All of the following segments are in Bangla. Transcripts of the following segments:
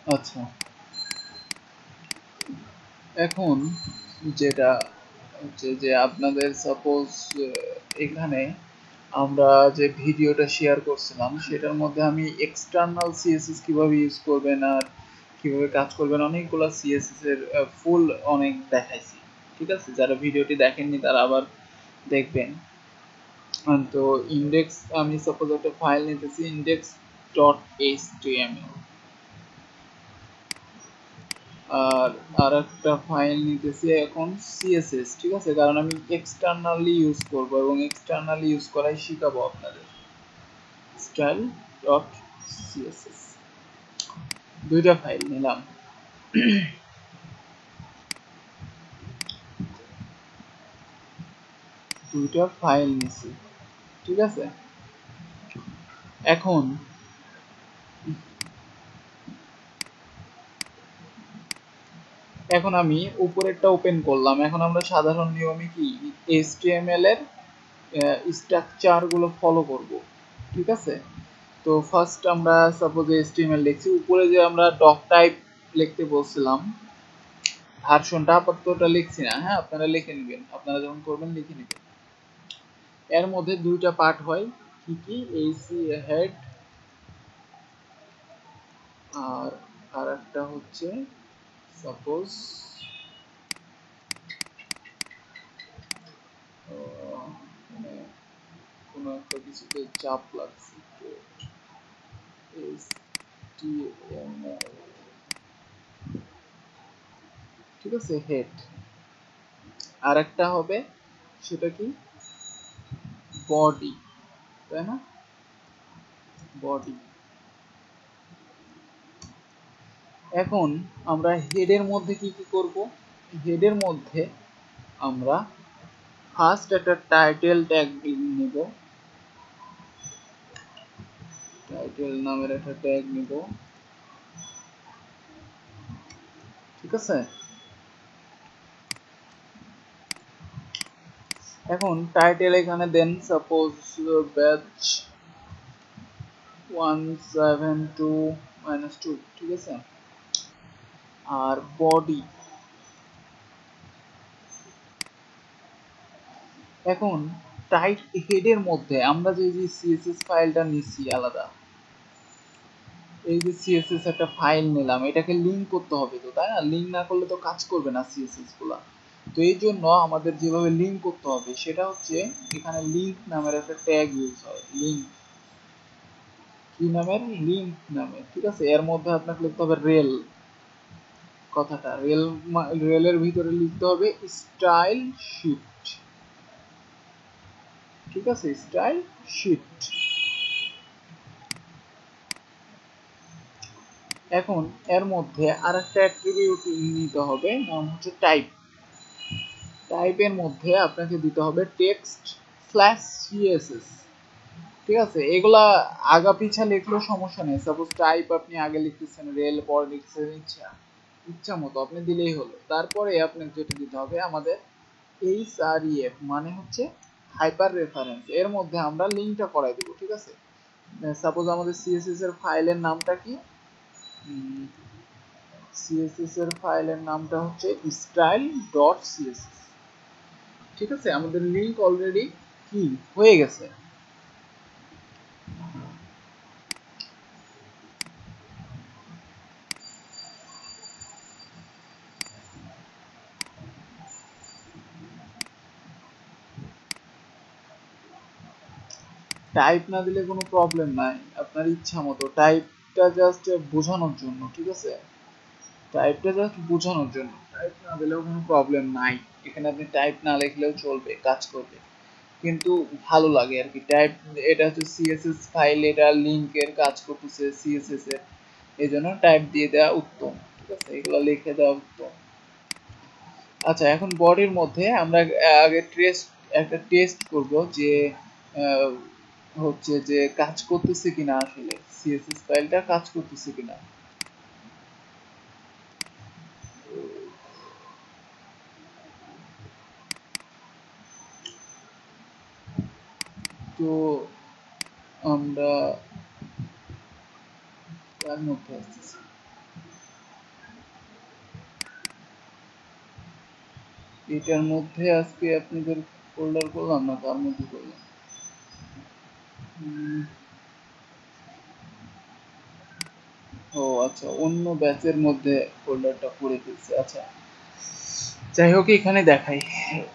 আচ্ছা, এখন যেটা হচ্ছে যে আপনাদের সাপোজ এখানে আমরা যে ভিডিওটা শেয়ার করছিলাম সেটার মধ্যে আমি এক্সটার্নাল সিএসএস কিভাবে ইউজ করবেন আর কিভাবে কাজ করবেন অনেকগুলো সিএসএস এর ফুল অনেক দেখাইছি। ঠিক আছে, যারা ভিডিওটি দেখেননি তারা আবার দেখবেন। তো ইন্ডেক্স আমি সাপোজ একটা ফাইল নিতেছি ইন্ডেক্স ডট এইচটিএমএল, আর আর একটা ফাইল নিতেছি এখন সিএসএস। ঠিক আছে, কারণ আমি এক্সটার্নালি ইউজ করব এবং এক্সটার্নালি ইউজ করাই শিখাবো আপনাদের। স্টাইল ডট সিএসএস, দুইটা ফাইল নিলাম। দুইটা ফাইল নিছি। ঠিক আছে, এখন এখন আমি উপরেরটা ওপেন করলাম। এখন আমরা সাধারণ নিয়মে কি এইচটিএমএল এর স্ট্রাকচার গুলো ফলো করব। ঠিক আছে, তো ফার্স্ট আমরা সাপোজ এইচটিএমএল লিখছি, উপরে যে আমরা ডক টাইপ লিখতে বলছিলাম ভার্সনটা আপাতত ওটা লিখছি না, হ্যাঁ আপনারা লিখে নেবেন, আপনারা যখন করবেন লিখে নেবেন। এর মধ্যে দুইটা পার্ট হয়, কি কি, এসি হেড আর আর একটা হচ্ছে সাপোজ মানে কোনো একটা কিছুতে চাপ লাগছে, HTML, ঠিক আছে, হেড। আর একটা হবে সেটা কি, বডি, তাই না, বডি। এখন আমরা হেডের মধ্যে কি কি করব, হেডের মধ্যে আমরা ফার্স্ট একটা টাইটেল ট্যাগ নিব, টাইটেল নামের একটা ট্যাগ নিব। ঠিক আছে, এখন টাইটেল এখানে দেন সাপোজ ব্যাচ 172-2, ঠিক আছে। আর বডি, এখন টাইপ হেডের মধ্যে আমরা যে সিএসএস ফাইলটা নিচ্ছি আলাদা, এই যে সিএসএস একটা ফাইল নিলাম, এটাকে লিংক করতে হবে তো, তাই না, লিংক না করলে তো কাজ করবে না সিএসএস গুলা। তো এই জন্য আমাদের যেভাবে লিংক করতে হবে সেটা হচ্ছে এখানে লিংক নামের একটা ট্যাগ ইউজ হয়, লিংক, কি নামের, লিংক নামের। ঠিক আছে, এর মধ্যে আপনাকে লিখতে হবে রেল, কথাটা রেল, রেলের ভিতরে লিখতে হবে স্টাইল শিট। ঠিক আছে, স্টাইল শিট। এখন এর মধ্যে আরেকটা অ্যাট্রিবিউট নিতে হবে, নাম হচ্ছে টাইপ। টাইপের মধ্যে আপনাকে দিতে হবে টেক্সট স্ল্যাশ সিএসএস। ঠিক আছে, এগুলা আগা পিছা লিখলেও সমস্যা নেই, সাপোজ টাইপ আপনি আগে লিখতেছেন, রেল পরে লিখতেছেন, ইচ্ছা ইচ্ছা মতো আপনি দিলেই হলো। তারপরে আপনাকে যেটা দিতে হবে আমাদের এইচআরইএফ, মানে হচ্ছে হাইপার রেফারেন্স, এর মধ্যে আমরা লিঙ্কটা করাই দেবো। ঠিক আছে, সাপোজ আমাদের সিএসএস এর ফাইলের নামটা কি, সিএসএস এর ফাইলের নামটা হচ্ছে স্টাইল ডট সিএসএস। ঠিক আছে, আমাদের লিংক অলরেডি কি হয়ে গেছে। টাইপ না দিলে কোনো প্রবলেম নাই, আপনার ইচ্ছা মতো, টাইপটা জাস্ট বোঝানোর জন্য। ঠিক আছে, টাইপটা জাস্ট বোঝানোর জন্য, টাইপ না দিলেও কোনো প্রবলেম নাই, এখানে আপনি টাইপ না লিখলেও চলবে, কাজ করবে, কিন্তু ভালো লাগে আর কি টাইপ। এটা হচ্ছে সিএসএস ফাইল, এটা লিংকের কাজ করতেছে সিএসএস এর, এই জন্য টাইপ দিয়ে দেওয়া উত্তম। ঠিক আছে, এগুলো লিখে দেওয়া উত্তম। আচ্ছা, এখন বডির মধ্যে আমরা আগে একটা টেস্ট করব যে আহ, হচ্ছে যে কাজ করতেছে কিনা, আসলে সিএসএস ফাইলটা কাজ করতেছে কিনা। তো আমরা তার মধ্যে আসতেছি, এটার মধ্যে আজকে আপনাদের ফোল্ডার করলাম না, তার মধ্যে করলাম। ও আচ্ছা, অন্য ব্যাচের মধ্যে ফোল্ডারটা করে ফেলছে। আচ্ছা যাই হোক, এখানে দেখাই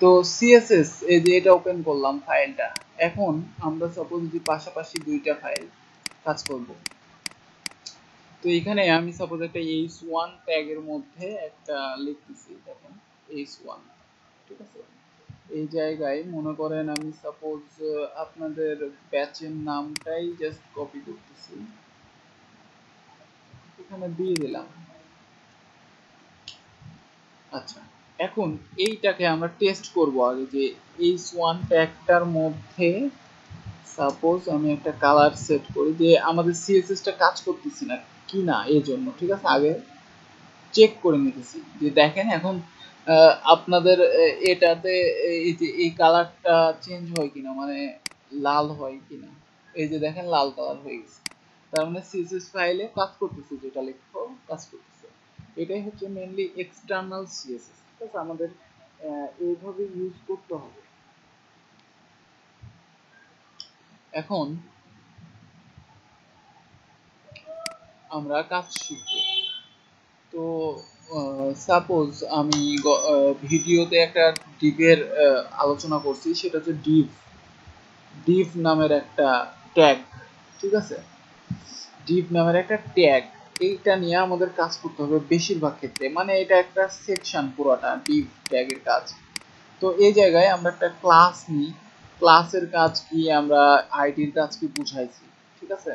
তো সিএসএস, এই যে এটা ওপেন করলাম ফাইলটা। এখন আমরা সাপোজ যে পাশাপাশি দুইটা ফাইল কাজ করব, তো এখানে আমি সাপোজ একটা h1 ট্যাগের মধ্যে একটা লিখতেছি, দেখেন h1, ঠিক আছে। এই জায়গায় মনে করেন আমি সাপোজ আপনাদের ব্যাচের নামটাই জাস্ট কপি করতেছি, এখানে দিয়ে দিলাম। আচ্ছা, এখন এইটাকে আমরা টেস্ট করব আগে, যে h1 ট্যাগটার মধ্যে সাপোজ আমি একটা কালার সেট করি, যে আমাদের সিএসএস টা কাজ করতেছি না কি না এই জন্য, ঠিক আছে। আগে চেক করে নিতেছি যে দেখেন এখন আপনাদের এটাতে এই যে এই কালারটা চেঞ্জ হয় কিনা, মানে লাল হয় কিনা। এই যে দেখেন লাল কালার হয়ে গেছে, তার মানে সিএসএস ফাইলে কাজ করতেছে, যেটা লিখবো কাজ করতেছে। এটাই হচ্ছে মেইনলি এক্সটার্নাল সিএসএস, ঠিক আছে। আমাদের এইভাবে ইউজ করতে হবে। এখন আমরা কাজ শিখব। তো সাপোজ আমি ভিডিওতে একটা ডিভের আলোচনা করছি, সেটা হচ্ছে ডিভ নামের একটা ট্যাগ, ঠিক আছে। ডিভ নামের একটা ট্যাগ, এইটা নিয়ে আমাদের কাজ করতে হবে বেশিরভাগ ক্ষেত্রে, মানে এটা একটা সেকশন পুরোটা ডিভ ট্যাগের কাজ। তো এই জায়গায় আমরা একটা ক্লাস নিই, ক্লাসের কাজ কি, আমরা আইডির কাজ কি বুঝাইছি, ঠিক আছে।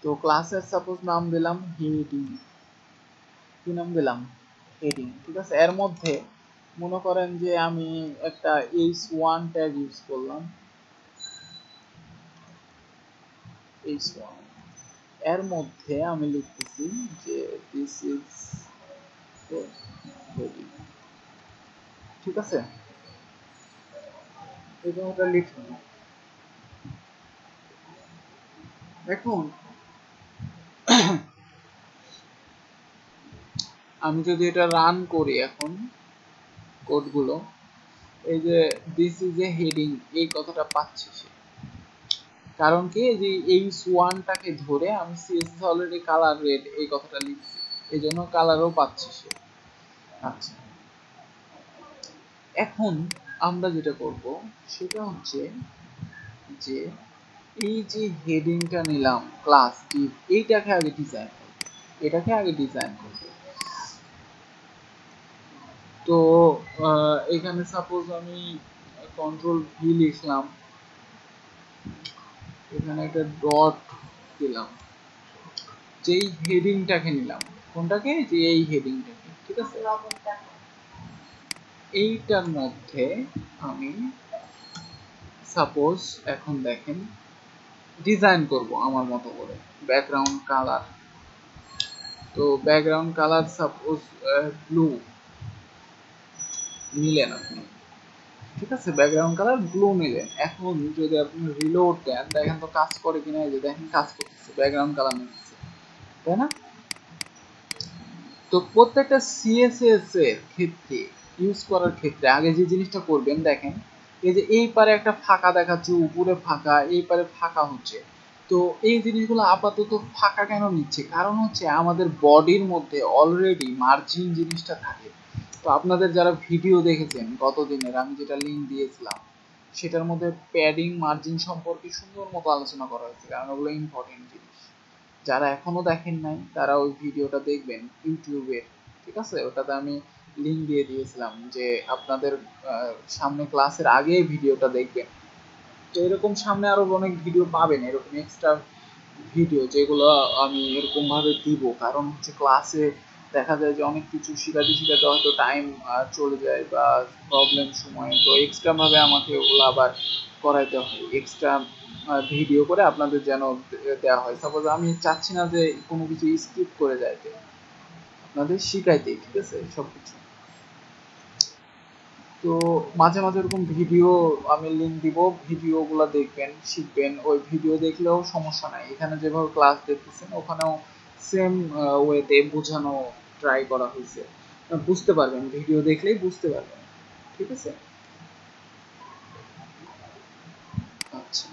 তো ক্লাসের সাপোজ নাম দিলাম হেডিং, কি নাম দিলাম হেডিং, ঠিক আছে। এর মধ্যে মনে করেন যে আমি একটা h1 ট্যাগ ইউজ করলাম, h1, এর মধ্যে আমি লিখতেছি যে দিস ইজ হেডিং, ঠিক আছে। এবং ওটা লিখলাম। এখন আমি যদি এটা রান করি এখন কোডগুলো, এই যে দিস ইজ এ হেডিং এই কথাটা পাচ্ছি সে, কারণ কি যে এই ওয়ানটাকে ধরে আমি সিএসএস অলরেডি কালার রেড এই কথাটা লিখছি, এই জন্য কালারও পাচ্ছি সে। আচ্ছা, এখন আমরা যেটা করব সেটা হচ্ছে যে এই যে হেডিংটা নিলাম ক্লাস ডিভ, এইটাকে আগে ডিজাইন করব, এটাকে আগে ডিজাইন করব। তো এখানে সাপোজ আমি কন্ট্রোল ভি লিখলাম, এখানে একটা ডট দিলাম, যেই হেডিংটাকে নিলাম, কোনটাকে, যে এই হেডিংটাকে, ঠিক আছে। এইটার মধ্যে আমি সাপোজ এখন দেখেন ডিজাইন করব আমার মতো করে ব্যাকগ্রাউন্ড কালার। তো ব্যাকগ্রাউন্ড কালার সাপোজ ব্লু নিলেন আপনি, ঠিক আছে। ব্যাকগ্রাউন্ড কালার ব্লু নিলেন। এখন যদি আপনি রিলোড দেন, দেখেন তো কাজ করে কিনা। এই যে দেখেন কাজ করতেছে, ব্যাকগ্রাউন্ড কালার নিচ্ছে, তাই না। তো প্রত্যেকটা সিএসএস এর ক্ষেত্রে ইউজ করার ক্ষেত্রে আগে যে জিনিসটা করবেন, দেখেন এই যে এই পারে একটা ফাঁকা দেখাচ্ছে, উপরে ফাঁকা, এই পারে ফাঁকা হচ্ছে। তো এই জিনিসগুলো আপাতত ফাঁকা কেন নিচ্ছে, কারণ হচ্ছে আমাদের বডির মধ্যে অলরেডি মার্জিন জিনিসটা থাকে। তো আপনাদের যারা ভিডিও দেখেছেন গত দিনের, আমি যেটা লিঙ্ক দিয়েছিলাম, সেটার মধ্যে প্যাডিং মার্জিন সম্পর্কে সুন্দর মতো আলোচনা করা হয়েছে, কারণ ওগুলো ইম্পর্টেন্ট জিনিস। যারা এখনো দেখেন নাই তারা ওই ভিডিওটা দেখবেন ইউটিউবের, ঠিক আছে। ওটাতে আমি লিংক দিয়ে দিয়েছিলাম, যে আপনাদের সামনে ক্লাসের আগে ভিডিওটা দেখবেন। তো এরকম সামনে আরো অনেক ভিডিও পাবেন, এরকম এক্সট্রা ভিডিও, যেগুলো আমি এরকম ভাবে দিব, কারণ হচ্ছে ক্লাসে দেখা যায় যে অনেক কিছু শিখাতে শিখাতে হয়তো টাইম চলে যায় বা প্রবলেম সময়, তো এক্সট্রা ভাবে আমাকে ওগুলো আবার করাইতে হয়, এক্সট্রা ভিডিও করে আপনাদের যেন দেওয়া হয়। সাপোজ আমি চাচ্ছি না যে কোনো কিছু স্কিপ করে যাইতে, আপনাদের শিখাইতে, ঠিক আছে সবকিছু। তো মাঝে মাঝে এরকম ভিডিও আমি লিংক দিব, ভিডিওগুলো দেখবেন, শিখবেন। ওই ভিডিও দেখলেও সমস্যা নাই, এখানে যেভাবে ক্লাস দেখতেছেন ওখানেও সেম ওয়েতে বোঝানো ট্রাই করা হয়েছে, বুঝতে পারবেন, ভিডিও দেখলেই বুঝতে পারবেন। ঠিক আছে। আচ্ছা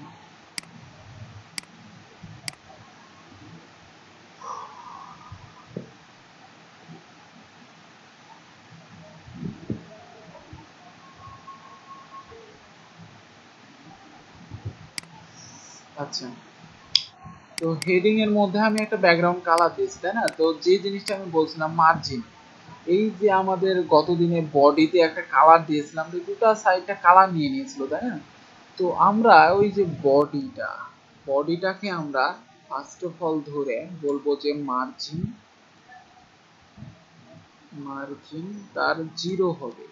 আচ্ছা, তো হেডিং এর মধ্যে আমি একটা ব্যাকগ্রাউন্ড কালার দিয়েছি, তাই না? তো যে জিনিসটা আমি বলছিলাম মার্জিন, এই যে আমাদের গতদিনে বডিতে একটা কালার দিয়েছিলাম, তো দুটো সাইডটা কালার নিয়ে নিয়েছিল, তাই না? তো আমরা ওই যে বডিটাকে আমরা ফার্স্ট অফ অল ধরে বলবো যে মার্জিন মার্জিন তার 0 হবে,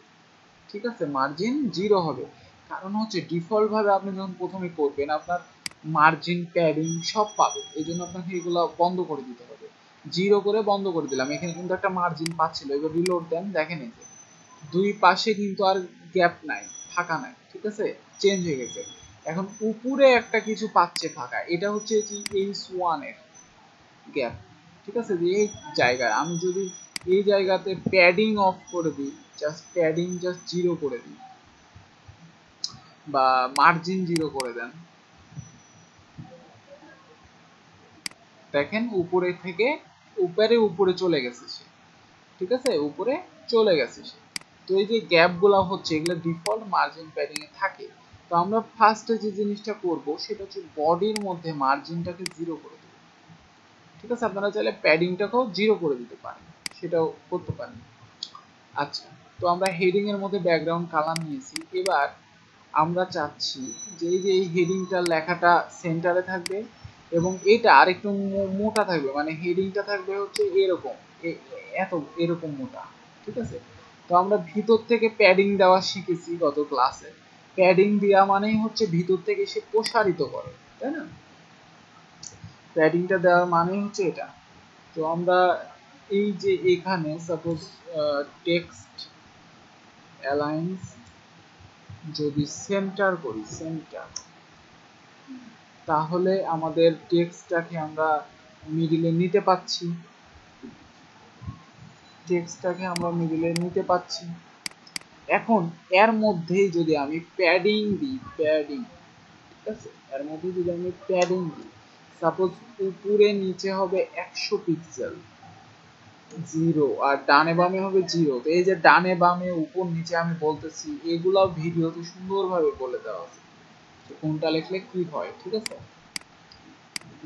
ঠিক আছে? মার্জিন 0 হবে, কারণ হচ্ছে ডিফল্ট ভাবে আপনি যখন প্রথমে করবেন আপনার মার্জিন প্যাডিং সব পাবে, এই জন্য আপনাকে এগুলো বন্ধ করে দিতে হবে। 0 করে বন্ধ করে দিলাম, এখানে কিন্তু একটা মার্জিন পাচ্ছিল, এবার রিলোড দেন, দেখেন এই যে দুই পাশে কিন্তু আর গ্যাপ নাই, ফাঁকা নাই, ঠিক আছে? চেঞ্জ হয়ে গেছে। এখন উপরে একটা কিছু পাচ্ছে ফাঁকা, এটা হচ্ছে যে H1 এর গ্যাপ, ঠিক আছে? যে এই জায়গায় আমি যদি এই জায়গাতে প্যাডিং অফ করে দিই, জাস্ট প্যাডিং জাস্ট 0 করে দিই বা মার্জিন 0 করে দেন, দেখেন উপরে থেকে উপরে চলে গেছে সে, ঠিক আছে? উপরে চলে গেছে সে। তো এই যে গ্যাপ গুলা হচ্ছে এগুলো ডিফল্ট মার্জিন প্যাডিং এ থাকে। তো আমরা ফার্স্টে যে জিনিসটা করব সেটা হচ্ছে বডির মধ্যে মার্জিনটাকে 0 করে দেব, ঠিক আছে? আপনারা চাইলে প্যাডিংটাকেও 0 করে দিতে পারেন, সেটাও করতে পারেন। আচ্ছা, তো আমরা হেডিং এর মধ্যে ব্যাকগ্রাউন্ড কালার নিয়েছি, এবার আমরা চাচ্ছি যে এই যে এই হেডিংটার লেখাটা সেন্টারে থাকবে এবং এটা আরেকটু মোটা থাকবে, মানে হেডিংটা থাকবে হচ্ছে এরকম, এত এরকম মোটা, ঠিক আছে? তো আমরা ভিতর থেকে প্যাডিং দেওয়া শিখেছি গত ক্লাসে, প্যাডিং দেওয়া মানেই হচ্ছে ভিতর থেকে সে প্রসারিত করে, তাই না? প্যাডিংটা দেওয়ার মানেই হচ্ছে এটা। তো আমরা এই যে এখানে সাপোজ টেক্সট অ্যালাইন্স যদি সেন্টার করি, সেন্টার, তাহলে আমাদের টেক্সটটাকে আমরা মিডিলে নিতে পাচ্ছি, টেক্সটটাকে আমরা মিডিলে নিতে পাচ্ছি। এখন এর মধ্যেই যদি আমি প্যাডিং দিই, প্যাডিং, ঠিক আছে? এর মধ্যে যদি আমি প্যাডিং দিই, সাপোজ উপরে নিচে হবে 100 পিক্সেল 0 আর ডানে বামে হবে 0। তো এই যে ডানে বামে উপর নিচে আমি বলতেছি, এগুলা ভিডিওতে সুন্দরভাবে বলে দেওয়া আছে কোনটা লিখলে কি হয়, ঠিক আছে?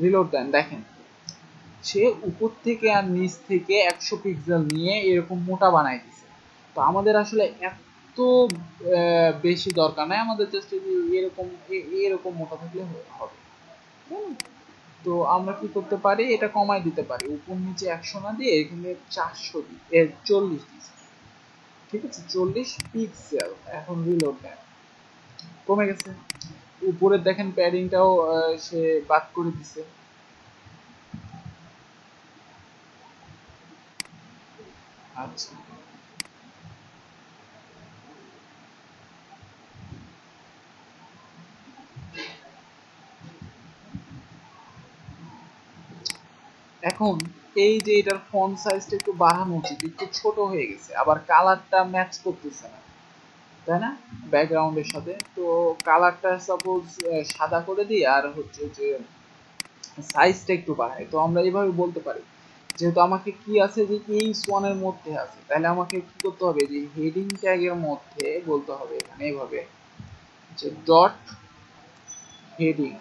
রিলোড দেন, দেখেন সে উপর থেকে আর নিচ থেকে 100 পিক্সেল নিয়ে এরকম মোটা বানাই দিছে। তো আমাদের আসলে এত বেশি দরকার নাই, আমাদের জাস্ট এরকম এরকম মোটা থাকলে হবে। তো আমরা কি করতে পারি, এটা কমাই দিতে পারি, উপর নিচে 100 না দিয়ে এখানে 400 দিই, 40 দিচ্ছি, ঠিক আছে? 40 পিক্সেল। এখন রিলোড দেন, কমে গেছে। উপরে দেখেন প্যাডিংটাও সে বাদ করে দিছে। আচ্ছা, এখন এই যে এটার ফন্ট সাইজটা একটু বাড়ানো উচিত, একটু ছোট হয়ে গেছে, আবার কালারটা ম্যাচ করতেছে না, তাই না? ব্যাকগ্রাউন্ডের সাথে। তো কালারটা সাপোজ সাদা করে দিই আর হচ্ছে যে সাইজটা একটু বাড়াই। তো আমরা এইভাবে বলতে পারি, যেহেতু আমাকে কি আছে যে H1 এর মধ্যে আছে, তাহলে আমাকে কি করতে হবে, যে হেডিং ট্যাগের মধ্যে বলতে হবে এখানে এইভাবে যে ডট হেডিং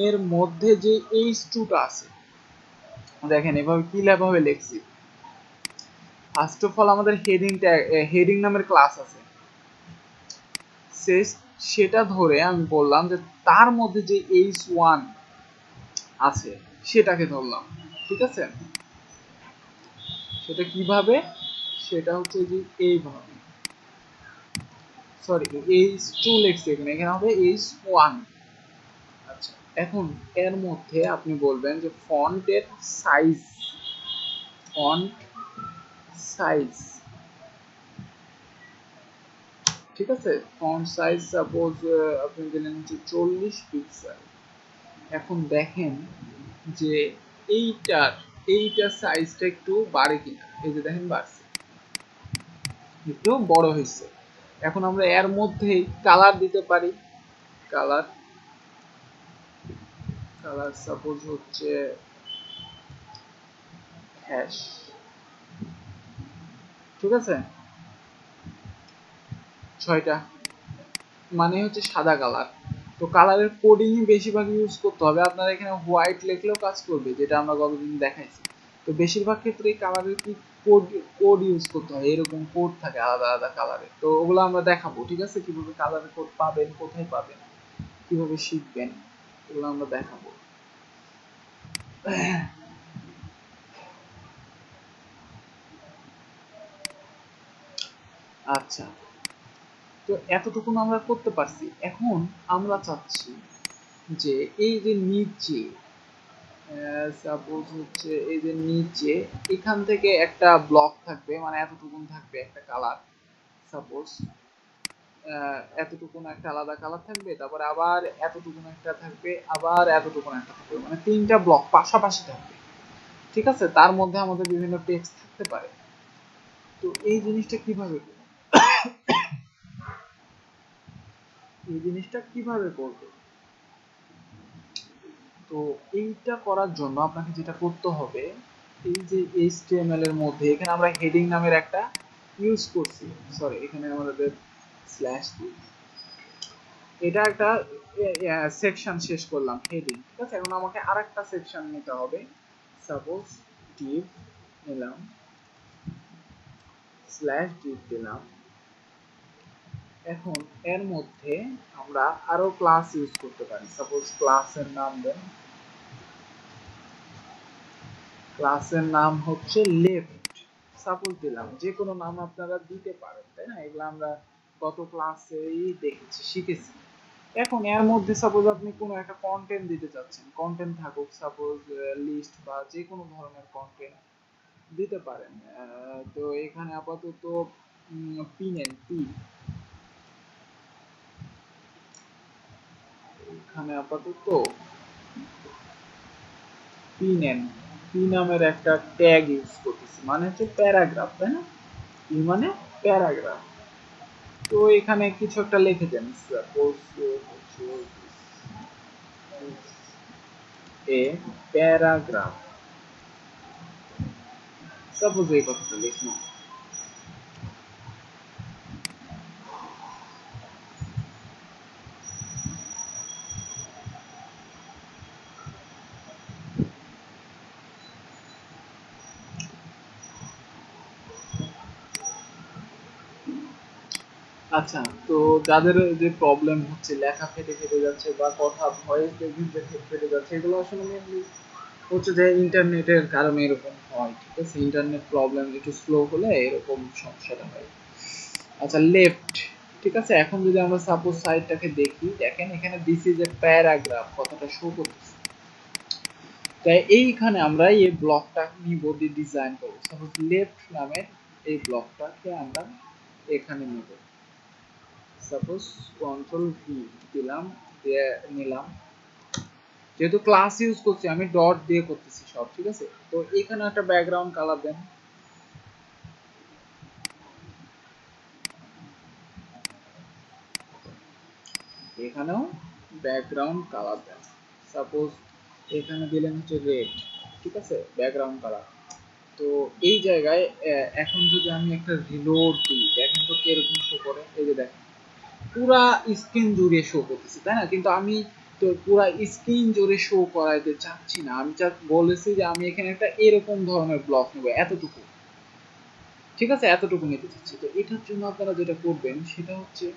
এর মধ্যে যে H2 টা আছে, দেখেন এভাবে কি ভাবে লিখছি। ফার্স্ট অফ অল আমাদের হেডিং ট্যাগ, হেডিং নামের ক্লাস আছে, সেটা ধরে আমি বললাম যে তার মধ্যে যে H1 আছে সেটাকে ধরলাম, ঠিক আছে? সেটা কিভাবে, সেটা হচ্ছে যে এইভাবে, সরি H2 লিখছি এখানে, এখানে হবে H1। আচ্ছা, এখন এর মধ্যে আপনি বলবেন যে ফন্টের সাইজ, ফন্ট সাইজ, ঠিক আছে? ফন্ট সাইজ সাপোজ আপনি দিলেন হচ্ছে 40 পিক্সেল। এখন দেখেন যে এইটার সাইজটা একটু বাড়ে কিনা, এই যে দেখেন বাড়ছে, একটু বড় হয়েছে। এখন আমরা এর মধ্যেই কালার দিতে পারি। কালার কালার সাপোজ হচ্ছে হ্যাশ, ঠিক আছে, 6টা, মানে হচ্ছে সাদা কালার। তো কালারের কোডিংই বেশিরভাগ ইউজ করতে হবে। আপনারা এখানে হোয়াইট লিখলেও কাজ করবে, যেটা আমরা গতদিন দেখাইছি। তো বেশিরভাগ ক্ষেত্রে কালারের কি কোড কোড ইউজ করতে হয়, এরকম কোড থাকে আলাদা আলাদা কালারের। তো ওগুলো আমরা দেখাবো, ঠিক আছে, কিভাবে কালারের কোড পাবেন, কোথায় পাবেন, কিভাবে শিখবেন, এগুলো আমরা দেখাবো। আচ্ছা, তো এতটুকু আমরা করতে পারছি। এখন আমরা চাচ্ছি যে এই যে নিচে সাপোজ হচ্ছে এই যে নিচে এখান থেকে একটা ব্লক থাকবে, মানে এতটুকুন থাকবে একটা কালার। সাপোজ এতটুকুন একটা আলাদা কালার থাকবে, তারপরে আবার এতটুকুন একটা থাকবে, আবার এতটুকুন একটা থাকবে, মানে 3টা ব্লক পাশাপাশি থাকবে, ঠিক আছে। তার মধ্যে আমাদের বিভিন্ন টেক্সট থাকতে পারে। তো এই জিনিসটা কিভাবে করবে? তো এইটা করার জন্য আপনাকে যেটা করতে হবে, এই যে HTML এর মধ্যে এখানে আমরা হেডিং নামের একটা ইউজ করছি, সরি এখানে আমাদের স্ল্যাশ দিই, এটা একটা সেকশন শেষ করলাম হেডিং, ঠিক আছে। এখন আমাকে আরেকটা সেকশন নিতে হবে। সাপোজ div নিলাম, স্ল্যাশ div দিলাম। এখন এর মধ্যে আমরা আরো ক্লাস ইউজ করতে পারি। সাপোজ ক্লাসের নাম দেন, ক্লাসের নাম হচ্ছে লেফট, সাপোজ দিলাম। যে কোনো নাম আপনারা দিতে পারেন, তাই না? এগুলো আমরা গত ক্লাসেই দেখেছি, শিখেছি। এখন এর মধ্যে সাপোজ আপনি কোনো একটা কন্টেন্ট দিতে চাচ্ছেন, কন্টেন্ট থাকুক, সাপোজ লিস্ট বা যে কোনো ধরনের কন্টেন্ট দিতে পারেন। তো এখানে আপাতত পি নেন, পি, এখানে আপাতত পি নেন, পি নামের একটা ট্যাগ ইউজ করতেছি, মানে হচ্ছে প্যারাগ্রাফ, তাই না? পি মানে প্যারাগ্রাফ। তো এখানে কিছু একটা লিখে দেন, সাপোজ এ প্যারাগ্রাফ, সাপোজ এই কথাটা লিখলাম। আচ্ছা, তো যাদের যে প্রবলেম হচ্ছে, লেখা ফেটে ফেটে যাচ্ছে বা কথা ভয়েস দেখতে ফেটে যাচ্ছে, এগুলো আসলে মেনলি হচ্ছে যে ইন্টারনেটের কারণে এরকম হয়, ঠিক আছে। ইন্টারনেট প্রবলেম একটু স্লো হলে এরকম সমস্যাটা হয়। আচ্ছা, লেফট, ঠিক আছে। এখন যদি আমরা সাপোজ সাইটটাকে দেখি, দেখেন এখানে দিস ইজ এ প্যারাগ্রাফ কথাটা শো করতেছে। তাই এইখানে আমরা এই ব্লকটা নিব, দিয়ে ডিজাইন করব। সাপোজ লেফট নামের এই ব্লকটাকে আমরা এখানে নিব। সাপোজ কন্ট্রোল ভি দিলাম, দিয়ে নিলাম। যেহেতু ক্লাস ইউজ করছি আমি ডট দিয়ে করতেছি সব, ঠিক আছে। তো এখানে একটা ব্যাকগ্রাউন্ড কালার দেন, এখানেও ব্যাকগ্রাউন্ড কালার দেন। সাপোজ এখানে দিলেন হচ্ছে রেড, ঠিক আছে, ব্যাকগ্রাউন্ড কালার। তো এই জায়গায় এখন যদি আমি একটা রিলোড দিই, দেখেন তো কিরকম শো করে। এই যে দেখেন পুরা স্ক্রিন জুড়ে শো করতেছে, তাই না? কিন্তু আমি তো পুরা স্ক্রিন জুড়ে শো করাইতে চাচ্ছি না, আমি জাস্ট বলেছি যে আমি এখানে একটা এরকম ধরনের ব্লক নেব, এতটুকু, ঠিক আছে, এতটুকু নিতে চাচ্ছি। তো এটার জন্য আপনারা যেটা করবেন সেটা হচ্ছে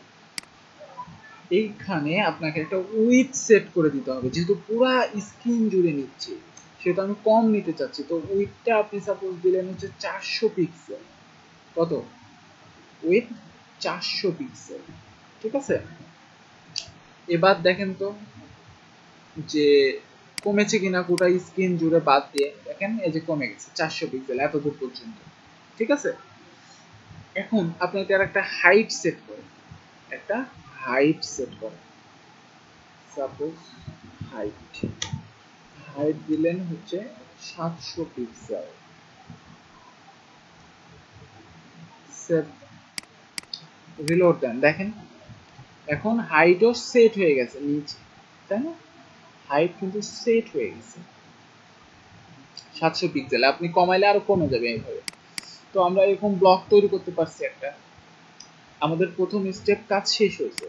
এইখানে আপনাকে একটা উইডথ সেট করে দিতে হবে, যেহেতু পুরা স্ক্রিন জুড়ে নিচ্ছে, সেটা আমি কম নিতে চাচ্ছি। তো উইডথটা আপনি সাপোজ দিলেন হচ্ছে 400 পিক্সেল। কত? উইথ 400 পিক্সেল, ঠিক আছে। এবার দেখেন তো যে কমেছে কিনা গোটা স্ক্রিন জুড়ে বাদ দিয়ে, দেখেন এই যে কমে গেছে 400 পিক্সেল এতদূর পর্যন্ত, ঠিক আছে। এখন আপনি এটার একটা হাইট সেট করেন, একটা হাইট সেট করেন। সাপোজ হাইট, হাইট দিলেন হচ্ছে 700 পিক্সেল। সেভ, রিলোড দেন, দেখেন এখন হাইটও সেট হয়ে গেছে নিচে, তাই না? হাইট কিন্তু সেট হয়ে গেছে 700 পিক্সেল, আপনি কমাইলে আরো কমে যাবে এইভাবে। তো আমরা এরকম ব্লক তৈরি করতে পারছি একটা, আমাদের প্রথম স্টেপ কাজ শেষ হয়েছে।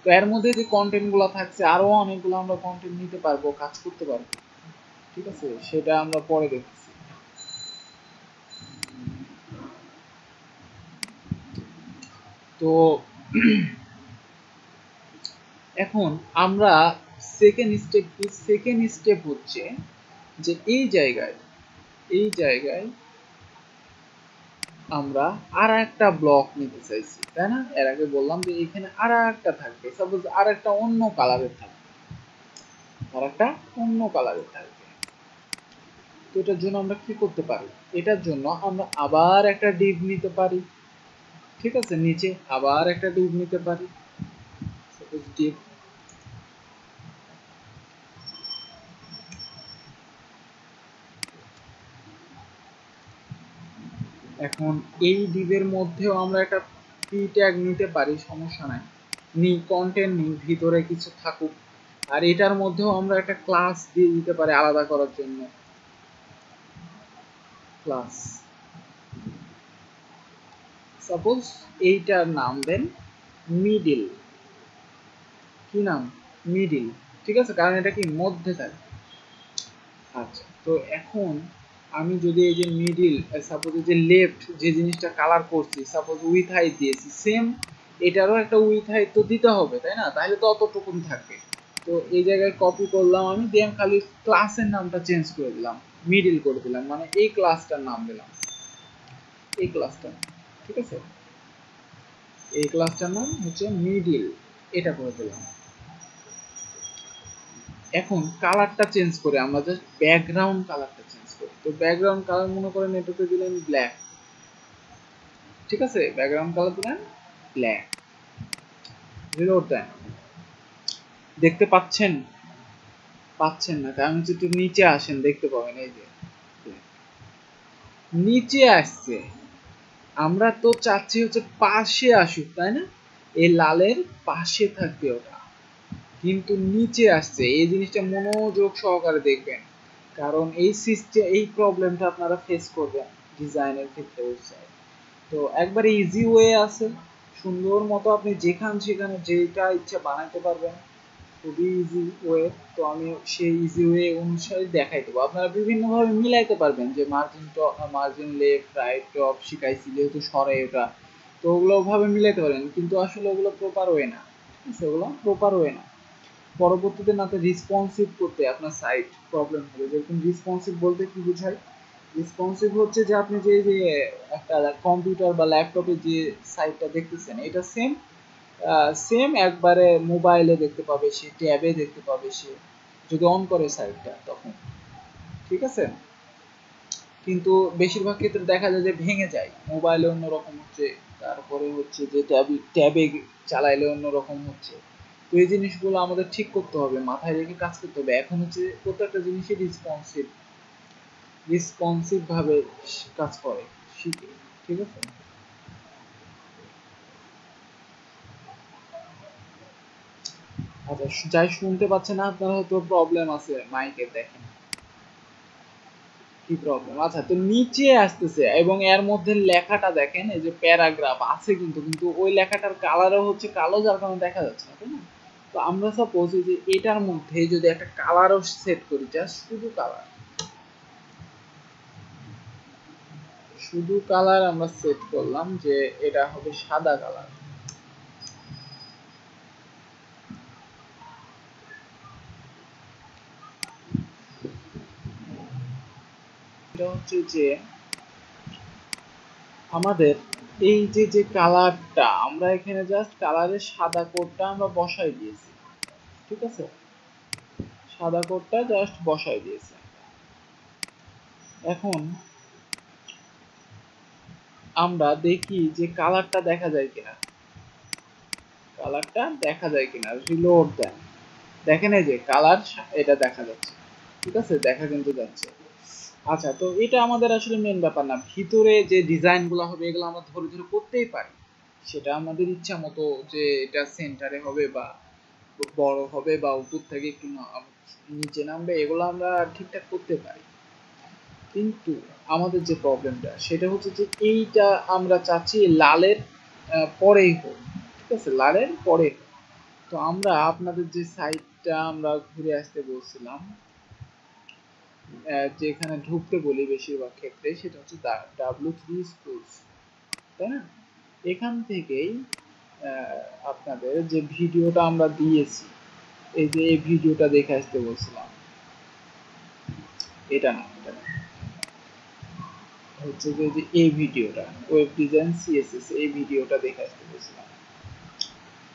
তো এর মধ্যে যে কন্টেন্ট গুলো থাকছে আরো অনেকগুলো আমরা কন্টেন্ট নিতে পারবো, কাজ করতে পারবো, ঠিক আছে? সেটা আমরা পরে দেখতেছি। তো এখন আমরা সেকেন্ড স্টেপ হচ্ছে যে এই জায়গায় আমরা আর একটা ব্লক নিতে চাইছি, তাই না? এর আগে বললাম যে এখানে আর একটা থাকবে, সাপোজ আর একটা অন্য কালারের থাকবে, তো এটার জন্য আমরা কি করতে পারি? এটার জন্য আমরা আবার একটা ডিভ নিতে পারি, ঠিক আছে? নিচে আবার একটা ডিভ নিতে পারি, সাপোজ ডিভ। এখন এই ডিভের মধ্যেও আমরা একটা পি ট্যাগ নিতে পারি, সমস্যা নাই, কন্টেন্ট নিই, ভিতরে কিছু থাকুক। আর এটার মধ্যেও আমরা একটা ক্লাস দিয়ে দিতে পারি আলাদা করার জন্য, ক্লাস। সাপোজ এইটার নাম দেন মিডিল, কি নাম? মিডিল, ঠিক আছে, কারণ এটা কি মধ্যে থাকে। আচ্ছা, তো এখন আমি যদি এই যে মিডিল, সাপোজ এই যে লেফট যে জিনিসটা কালার করছি, সাপোজ উইথ হাইট দিয়েছি, সেম এটারও একটা উইথ হাইট তো দিতে হবে, তাই না? তাহলে তো অতটুকুন থাকবে। তো এই জায়গায় কপি করলাম আমি, দিয়ে খালি ক্লাসের নামটা চেঞ্জ করে দিলাম, মিডিল করে দিলাম, মানে এই ক্লাসটার নাম দিলাম, এই ক্লাসটা, ঠিক আছে, এই ক্লাসটার নাম হচ্ছে মিডিল, এটা করে দিলাম। এখন কালারটা চেঞ্জ করে আমরা জাস্ট ব্যাকগ্রাউন্ড কালারটা চেঞ্জ করি। তো ব্যাকগ্রাউন্ড কালার মনে করেন এটাতে দিলেন ব্ল্যাক, ঠিক আছে, ব্যাকগ্রাউন্ড কালার দিলেন ব্ল্যাক, রিলোড দেন। দেখতে পাচ্ছেন? পাচ্ছেন না, কারণ হচ্ছে একটু নিচে আসেন, দেখতে পাবেন এই যে নিচে আসছে। আমরা তো চাচ্ছি হচ্ছে পাশে আসুক, তাই না? এই লালের পাশে থাকবে ওটা, কিন্তু নিচে আসছে। এই জিনিসটা মনোযোগ সহকারে দেখবেন, কারণ এই সিস্টেম, এই প্রবলেমটা আপনারা ফেস করবেন ডিজাইনের ক্ষেত্রে ওয়েবসাইট। তো একবারে ইজি ওয়ে আছে, সুন্দর মতো আপনি সেখানে যেটা ইচ্ছা বানাইতে পারবেন, খুবই ইজি ওয়ে। তো আমি সেই ইজি ওয়ে অনুসারে দেখাই দেবো, আপনারা বিভিন্নভাবে মিলাইতে পারবেন, যে মার্জিন লেফট রাইট টপ শিখাইছি যেহেতু সরাই ওটা, তো ওগুলো ভাবে মিলাইতে পারেন, কিন্তু আসলে ওগুলো প্রপার ওয়ে না, ঠিক আছে? ওগুলো প্রপার ওয়ে না। পরবর্তীতে নাতে রেসপন্সিভ করতে আপনার সাইট প্রবলেম হবে। যেরকম রেসপন্সিভ বলতে কি বোঝায়? রেসপন্সিভ হচ্ছে যে আপনি যে একটা কম্পিউটার বা ল্যাপটপে যে সাইটটা দেখতেছেন, এটা সেম সেম একবারে মোবাইলে দেখতে পাবে সে, ট্যাবে দেখতে পাবে সে, যদি অন করে সাইটটা তখন, ঠিক আছে? কিন্তু বেশিরভাগ ক্ষেত্রে দেখা যায় যে ভেঙে যায়, মোবাইলে অন্যরকম হচ্ছে, তারপরে হচ্ছে যে ট্যাবে চালাইলে অন্যরকম হচ্ছে। তো এই জিনিসগুলো আমাদের ঠিক করতে হবে, মাথায় রেখে কাজ করতে হবে। এখন হচ্ছে প্রত্যেকটা জিনিসই রেসপন্সিভ ভাবে কাজ করে, শিখে, ঠিক আছে? আচ্ছা, যাই শুনতে পাচ্ছে না আপনারা, হয়তো প্রবলেম আছে মাইকের, দেখেন কি প্রবলেম। আচ্ছা, তো নিচে আসতেছে এবং এর মধ্যে লেখাটা দেখেন, এই যে প্যারাগ্রাফ আছে, কিন্তু ওই লেখাটার কালারও হচ্ছে কালো, যার কারণে দেখা যাচ্ছে না, তাই না? তো আমরা সাপোজ এই যে এটার মধ্যে যদি একটা কালারও সেট করি, জাস্ট শুধু কালার আমরা সেট করলাম যে এটা হবে সাদা কালার। এটা হচ্ছে যে আমাদের এই যে কালারটা, আমরা এখানে জাস্ট কালারের সাদা কোডটা আমরা বসাই দিয়েছি, ঠিক আছে, সাদা কোডটা জাস্ট বসাই দিয়েছি। এখন আমরা দেখি যে কালারটা দেখা যায় কিনা, রিলোড দেন, দেখেন এই যে কালার, এটা দেখা যাচ্ছে, ঠিক আছে, দেখা কিন্তু যাচ্ছে। আচ্ছা, তো এটা আমাদের আসলে মেন ব্যাপার না, ভিতরে যে ডিজাইন গুলো হবে এগুলো আমরা ধরে ধরে করতেই পারি, সেটা আমাদের ইচ্ছা মতো যে এটা সেন্টারে হবে বা বড় হবে বা উপর থেকে একটু নিচে নামবে, এগুলো আমরা ঠিকঠাক করতে পারি। কিন্তু আমাদের যে প্রবলেমটা সেটা হচ্ছে যে এইটা আমরা চাচ্ছি লালের পরেই হোক, ঠিক আছে, লালের পরে। তো আমরা আপনাদের যে সাইটটা আমরা ঘুরে আসতে বলছিলাম, যেখানে ঢুকতে বলি বেশিরভাগ ক্ষেত্রে, সেটা হচ্ছে W3 Schools, তাই না? এখান থেকেই আপনাদের যে ভিডিওটা আমরা দিয়েছি, এই যে এই ভিডিওটা দেখে আসতে বলছিলাম, এটা না, এটা না, হচ্ছে যে এই ভিডিওটা ওয়েব ডিজাইন সিএসএস, এই ভিডিওটা দেখে আসতে বলছিলাম,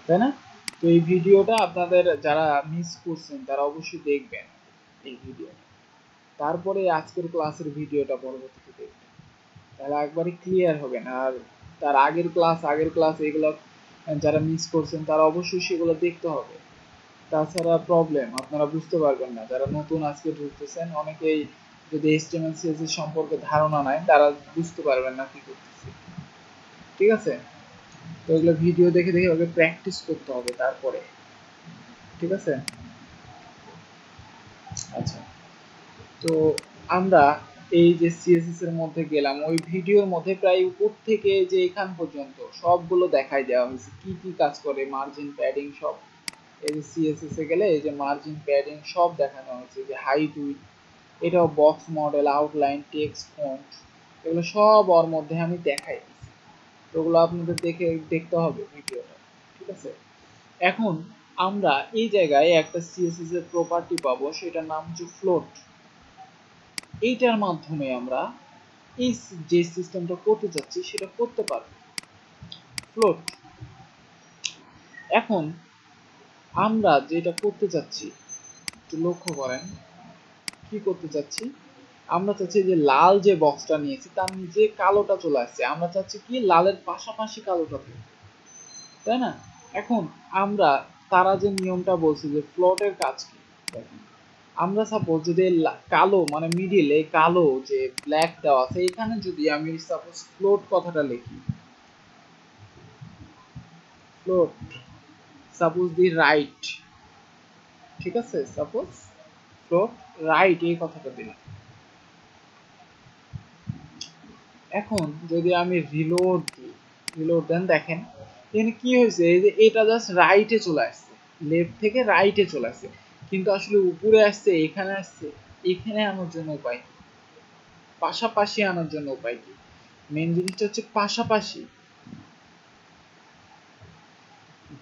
তাই না? তো এই ভিডিওটা আপনাদের যারা মিস করছেন তারা অবশ্যই দেখবেন এই ভিডিও, তারপরে আজকের ক্লাসের ভিডিওটা পরবর্তীতে দেখবেন, তাহলে একবারই ক্লিয়ার হবেন। আর তার আগের ক্লাস এগুলো যারা মিস করছেন তারা অবশ্যই সেগুলো দেখতে হবে, তাছাড়া প্রবলেম আপনারা বুঝতে পারবেন না। যারা নতুন আজকে ঢুকতেছেন, অনেকেই যদি এইচটিএমএল সিএসএস সম্পর্কে ধারণা নাই, তারা বুঝতে পারবেন না কি করতেছি, ঠিক আছে? তো এগুলো ভিডিও দেখে দেখে ওকে প্র্যাকটিস করতে হবে তারপরে, ঠিক আছে? আচ্ছা, তো আমরা এই যে সিএসএস এর মধ্যে গেলাম, ওই ভিডিওর মধ্যে প্রায় উপর থেকে যে এখান পর্যন্ত সবগুলো দেখাই দেওয়া হয়েছে, কি কি কাজ করে, মার্জিন প্যাডিং সব। এই যে সিএসএস এ গেলে এই যে মার্জিন প্যাডিং সব দেখানো হয়েছে, যে হাইট উইডথ, এটাও box model, outline, text, font, এগুলো সব ওর মধ্যে আমি দেখাই দিচ্ছি। তো ওগুলো আপনাদের দেখতে হবে ভিডিওটা, ঠিক আছে? এখন আমরা এই জায়গায় একটা সিএসএস এর প্রপার্টি পাবো, সেটার নাম হচ্ছে ফ্লোট। এইটার মাধ্যমে আমরা এই যে সিস্টেমটা করতে যাচ্ছি সেটা করতে পারবো, ফ্লোট। এখন আমরা যেটা করতে যাচ্ছি একটু লক্ষ্য করেন, কি করতে চাচ্ছি, আমরা চাচ্ছি যে লাল যে বক্সটা নিয়েছি তার নিচে কালোটা চলে আসছে, আমরা চাচ্ছি কি লালের পাশাপাশি কালোটা থাকবে, তাই না? এখন আমরা তারা যে নিয়মটা বলছে যে ফ্লোটের কাজ কি, দেখেন আমরা সাপোজ যদি কালো মানে মিডিল, এই কালো যে ব্ল্যাক দেওয়া আছে, এখানে যদি আমি সাপোজ ফ্লোট কথাটা লিখি, ফ্লোট সাপোজ দি রাইট, ঠিক আছে, সাপোজ ফ্লোট রাইট এই কথাটা দিলাম। এখন যদি আমি রিলোড দিই, রিলোড দেন, দেখেন এখানে কি হয়েছে, এই যে এটা জাস্ট রাইটে চলে আসছে, লেফট থেকে রাইটে চলে আসছে, কিন্তু আসলে উপরে আসছে, এখানে আসছে, এখানে আনার জন্য উপায় কি, পাশাপাশি আনার জন্য উপায় কি? মেন জিনিসটা হচ্ছে পাশাপাশি।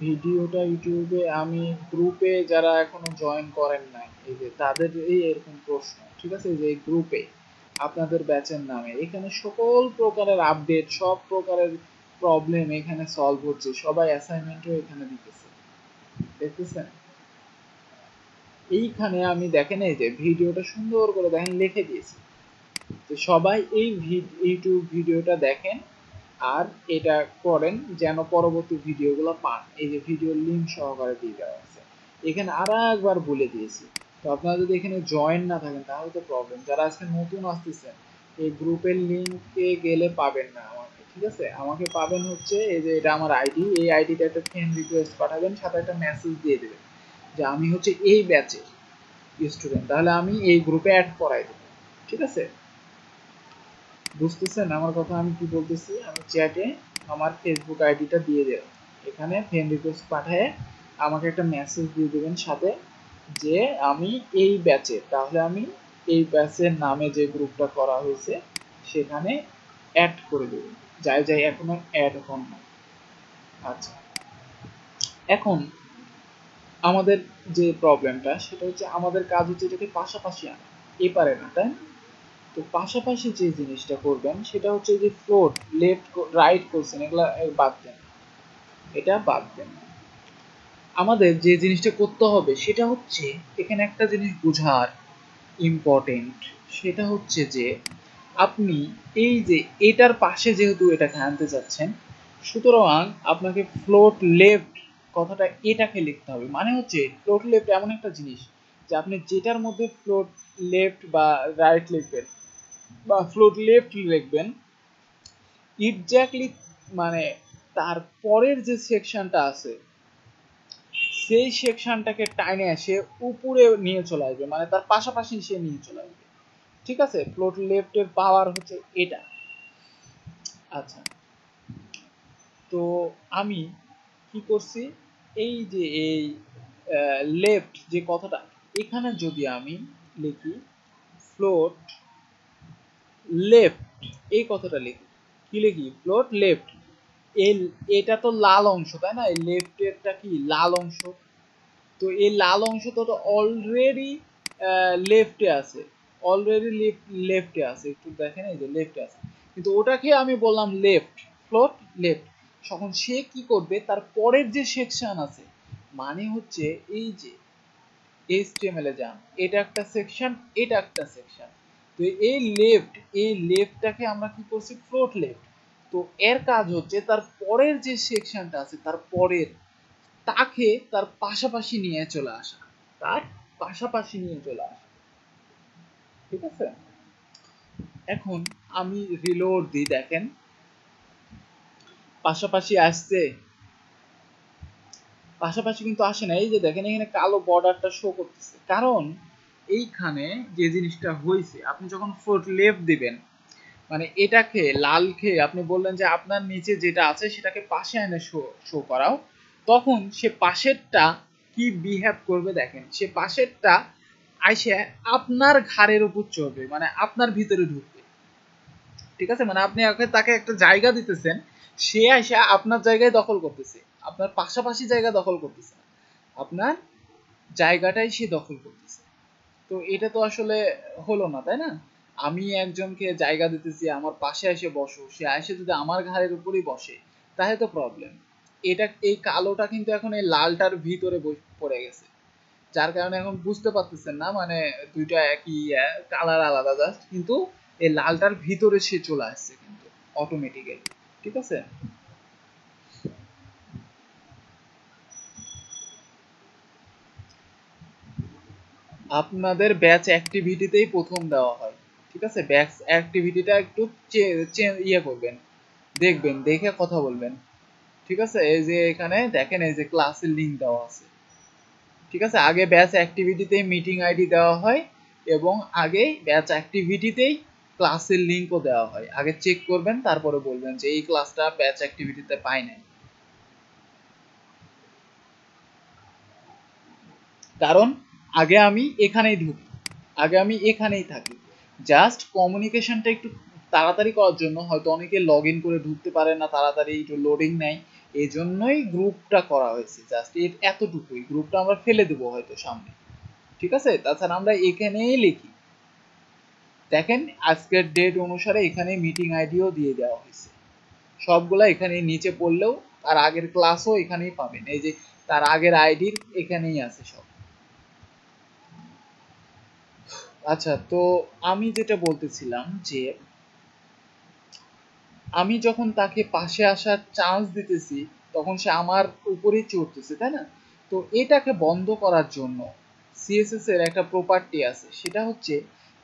ভিডিওটা ইউটিউবে আমি গ্রুপে যারা এখনো জয়েন করেন নাই, এই যে তাদের এই এরকম প্রশ্ন, ঠিক আছে, যে গ্রুপে আপনাদের ব্যাচের নামে এখানে সকল প্রকারের আপডেট, সব প্রকারের প্রবলেম এখানে সলভ হচ্ছে, সবাই অ্যাসাইনমেন্টও এখানে দিতেছে, দেখতেছেন? এইখানে আমি দেখেন এই যে ভিডিওটা সুন্দর করে দেখেন লিখে দিয়েছি, তো সবাই এই ইউটিউব ভিডিওটা দেখেন আর এটা করেন যেন পরবর্তী ভিডিওগুলো পান। এই যে ভিডিও লিংক সহকারে দিয়ে দেওয়া আছে, এখানে আর একবার বলে দিয়েছি। তো আপনারা যদি এখানে জয়েন না থাকেন তাহলে তো প্রবলেম। যারা আজকে নতুন আসতেছেন, এই গ্রুপের লিংকে গেলে পাবেন না আমাকে, ঠিক আছে? আমাকে পাবেন হচ্ছে এই যে এটা আমার আইডি, এই আইডিতে একটা ফ্রেন্ড রিকোয়েস্ট পাঠাবেন, সাথে একটা মেসেজ দিয়ে দেবেন যে আমি হচ্ছে এই ব্যাচের স্টুডেন্ট, তাহলে আমি এই গ্রুপে অ্যাড করাই দেবো, ঠিক আছে? বুঝতেছেন আমার কথা আমি কি বলতেছি? আমি চ্যাটে আমার ফেসবুক আইডিটা দিয়ে দেব, এখানে ফ্রেন্ড রিকোয়েস্ট পাঠিয়ে আমাকে একটা মেসেজ দিয়ে দেবেন সাথে, যে আমি এই ব্যাচে, তাহলে আমি এই ব্যাচের নামে যে গ্রুপটা করা হয়েছে সেখানে অ্যাড করে দেব, যাই যাই এখনো অ্যাড হন না। আচ্ছা, এখন আমাদের যে প্রবলেমটা সেটা হচ্ছে আমাদের কাজ হচ্ছে এটাকে পাশাপাশি আনা, এপারে না, তাই না? তো পাশাপাশি যে জিনিসটা করবেন সেটা হচ্ছে যে ফ্লোট লেফট রাইট করছেন, এগুলা বাদ দেন, এটা বাদ দেন। আমাদের যে জিনিসটা করতে হবে সেটা হচ্ছে, এখানে একটা জিনিস বোঝার ইম্পর্টেন্ট, সেটা হচ্ছে যে আপনি এই যে এটার পাশে যেহেতু এটাকে আনতে চাচ্ছেন, সুতরাং আপনাকে ফ্লোট লেফট কথাটা এটাকে লিখতে হবে। মানে হচ্ছে ফ্লোট লেফট এমন একটা জিনিস যে আপনি যেটার মধ্যে ফ্লোট লেফট বা রাইট লিখবেন বা ফ্লোট লেফট লিখবেন, এক্স্যাক্টলি মানে তার পরের যে সেকশনটা আছে সেই সেকশনটাকে টাইনে সে উপরে নিয়ে চলে আসবে, মানে তার পাশাপাশি সে নিয়ে চলে আসবে। ঠিক আছে, ফ্লোট লেফটের পাওয়ার হচ্ছে এটা। আচ্ছা, তো আমি কি করছি, এই যে এই লেফট যে কথাটা, এখানে যদি আমি লিখি ফ্লোট লেফট, এই কথাটা লিখি, কি লিখি, ফ্লোট লেফট, এটা তো লাল অংশ তাই না, এই লেফটেরটা কি লাল অংশ, তো এই লাল অংশটা তো অলরেডি লেফটে আছে, অলরেডি লেফটে আছে, একটু দেখেন এই যে লেফটে আছে, কিন্তু ওটাকে আমি বললাম লেফট, ফ্লোট লেফট। তখন সে কি করবে, তার পরের যে সেকশন আছে, মানে হচ্ছে এই যে HTML এ যান, এটা একটা সেকশন, এটা একটা সেকশন, তো এই লেফটটাকে আমরা কি করছি, ফ্লোট লেফট। তো এর কাজ হচ্ছে তার পরের যে সেকশনটা আছে, তার পরের তাকে তার পাশাপাশি নিয়ে চলে আসা, তার পাশাপাশি নিয়ে চলে আসা। ঠিক আছে, এখন আমি রিলোড দিই, দেখেন পাশাপাশি আসছে, পাশাপাশি কিন্তু আসে না, এই যে দেখেন এখানে কালো বর্ডারটা শো করতেছে, কারণ এইখানে যে জিনিসটা হয়েছে, আপনি যখন ফ্লোট লেফট দিবেন, মানে এটাকে লাল খেয়ে আপনি বললেন যে আপনার নিচে যেটা আছে সেটাকে পাশে এনে শো করাও, তখন সে পাশেরটা কি বিহেভ করবে দেখেন, সে পাশেরটা আইসে আপনার ঘাড়ের উপর চড়বে, মানে আপনার ভিতরে ঢুকবে। ঠিক আছে, মানে আপনি তাকে একটা জায়গা দিতেছেন, সে আইসে আপনার জায়গায় দখল করতেছে, আপনার পাশাপাশি জায়গা দখল করতেছে না, আপনার জায়গাটাই সে দখল করতেছে। তো এটা তো আসলে হলো না, তাই না, আমি একজনকে জায়গা দিতেছি আমার পাশে এসে বসো, সে এসে যদি আমার ঘাড়ের উপরই বসে তাহলে তো প্রবলেম। এটা এই কালোটা কিন্তু এখন এই লালটার ভিতরে পড়ে গেছে, যার কারণে এখন বুঝতে পারতেছেন না, মানে দুইটা একই কালার আলাদা জাস্ট, কিন্তু এই লালটার ভিতরে সে চলে আসছে কিন্তু অটোমেটিক্যালি। ঠিক আছে, আপনাদের ব্যাচ অ্যাক্টিভিটিতেই প্রথম দেওয়া হয়। ঠিক আছে, ব্যাচ অ্যাক্টিভিটিটা একটু ইয়ে করবেন, দেখবেন, দেখে কথা বলবেন। ঠিক আছে, এই যে এখানে দেখেন এই যে ক্লাসের লিংক দেওয়া আছে। ঠিক আছে, আগে ব্যাচ অ্যাক্টিভিটিতেই মিটিং আইডি দেওয়া হয়, এবং আগে ব্যাচ অ্যাক্টিভিটিতেই ক্লাসের লিংকও দেওয়া হয়, আগে চেক করবেন তারপরে বলবেন যে এই ক্লাসটা ব্যাচ অ্যাক্টিভিটিতে পাই নাই। কারণ আগে আমি এখানেই ঢুকি, আগে আমি এখানেই থাকি, জাস্ট কমিউনিকেশনটা একটু তাড়াতাড়ি করার জন্য, হয়তো অনেকে লগ ইন করে ঢুকতে পারে না তাড়াতাড়ি, একটু লোডিং নেয়, এই জন্যই গ্রুপটা করা হয়েছে, জাস্ট এতটুকুই, গ্রুপটা আমরা ফেলে দেবো হয়তো সামনে। ঠিক আছে, তাছাড়া আমরা এখানেই লিখি, দেখেন আজকের ডেট অনুসারে এখানে মিটিং আইডিও দিয়ে দেওয়া হয়েছে, সবগুলা এখানে নিচে পড়লেও তার আগের ক্লাসও এখানেই পাবেন, এই যে তার আগের আইডির এখানেই আছে সব। আচ্ছা, তো আমি যেটা বলতেছিলাম যে আমি যখন তাকে পাশে আসার চান্স দিতেছি, তখন সে আমার উপরেই চড়তেছে, তাই না, তো এটাকে বন্ধ করার জন্য সিএসএস এর একটা প্রপার্টি আছে, সেটা হচ্ছে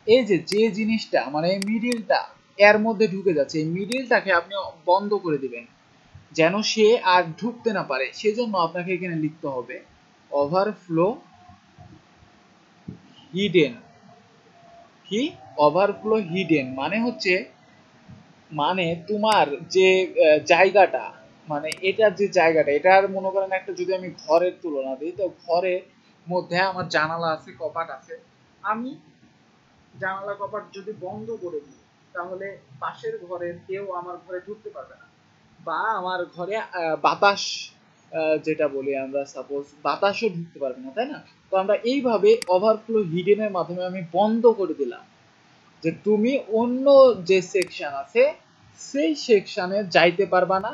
এই যে যে জিনিসটা মানে এই মিডিলটা এর মধ্যে ঢুকে যাচ্ছে, এই মিডিলটাকে আপনি বন্ধ করে দিবেন, যেন সে আর ঢুকতে না পারে, সেজন্য আপনাকে এখানে লিখতে হবে ওভারফ্লো হিডেন। কি, ওভারফ্লো হিডেন মানে হচ্ছে, মানে তোমার যে জায়গাটা, মানে এটার যে জায়গাটা, এটার মনে করেন একটা, যদি আমি ঘরের তুলনা দিই, তো ঘরের মধ্যে আমার জানালা আছে, কপাট আছে, আমি জানালা কপাট যদি বন্ধ করে দিই, তাহলে পাশের ঘরের কেউ আমার ঘরে ঢুকতে পারবে না, বা আমার ঘরে বাতাস, যেটা বলি আমরা, সাপোজ বাতাসও ঢুকতে পারবে না, তাই না, তো আমরা এইভাবে ওভারফ্লো হিডেনের মাধ্যমে আমি বন্ধ করে দিলাম, যে তুমি অন্য যে সেকশন আছে সেই সেকশনে যাইতে পারবা না,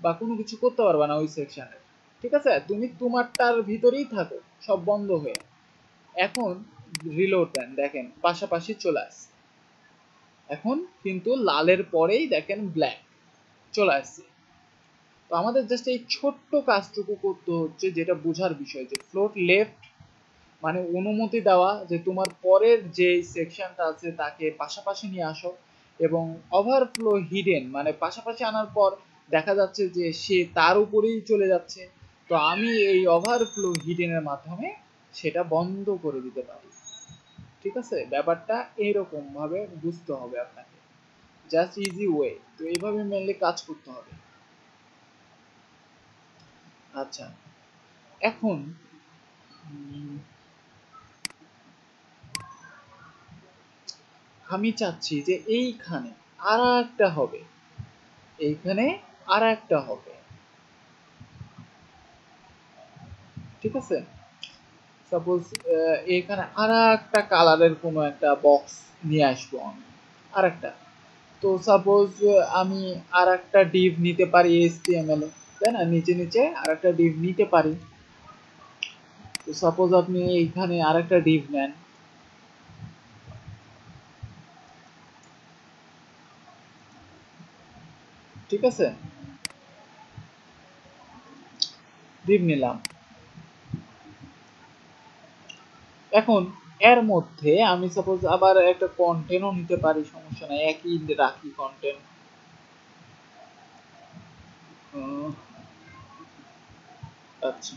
বা কোনো কিছু করতে পারবা না ওই সেকশনে। ঠিক আছে, তুমি তোমারটার ভিতরেই থাকো, সব বন্ধ হয়ে। এখন রিলোড দেন, দেখেন পাশাপাশি চলে আসছে, এখন কিন্তু লালের পরেই দেখেন ব্ল্যাক চলে আসছে। তো আমাদের জাস্ট এই ছোট্ট কাজটুকু করতে হচ্ছে, যেটা বোঝার বিষয়, যে ফ্লোট লেফট মানে অনুমতি দেওয়া, যে তোমার পরের যে সেকশনটা আছে তাকে পাশাপাশি নিয়ে আসো, এবং ওভারফ্লো হিডেন মানে পাশাপাশি আনার পর দেখা যাচ্ছে যে সে তার উপরেই চলে যাচ্ছে, তো আমি এই ওভারফ্লো হিডেনের মাধ্যমে সেটা বন্ধ করে দিতে পারি। ঠিক আছে, ব্যাপারটা এরকম ভাবে বুঝতে হবে আপনাকে, জাস্ট ইজি ওয়ে। তো এইভাবে মেনলি কাজ করতে হবে। আচ্ছা, এখন আমি চাচ্ছি যে এইখানে আর একটা হবে, এইখানে আর একটা হবে। ঠিক আছে, সাপোজ এখানে আর একটা কালারের কোনো একটা বক্স নিয়ে আসবো আমি, আর একটা। তো সাপোজ আমি আর একটা ডিভ নিতে পারি HTML এ, তাই না, নিচে নিচে আর একটা ডিভ নিতে পারি। তো সাপোজ আপনি এইখানে আর একটা ডিভ নেন, ঠিক আছে, ডিভ নিলাম। এখন এর মধ্যে আমি সাপোজ আবার একটা কন্টেন্টও নিতে পারি, সমস্যা নাই, একই রাখি কন্টেন্ট। আচ্ছা,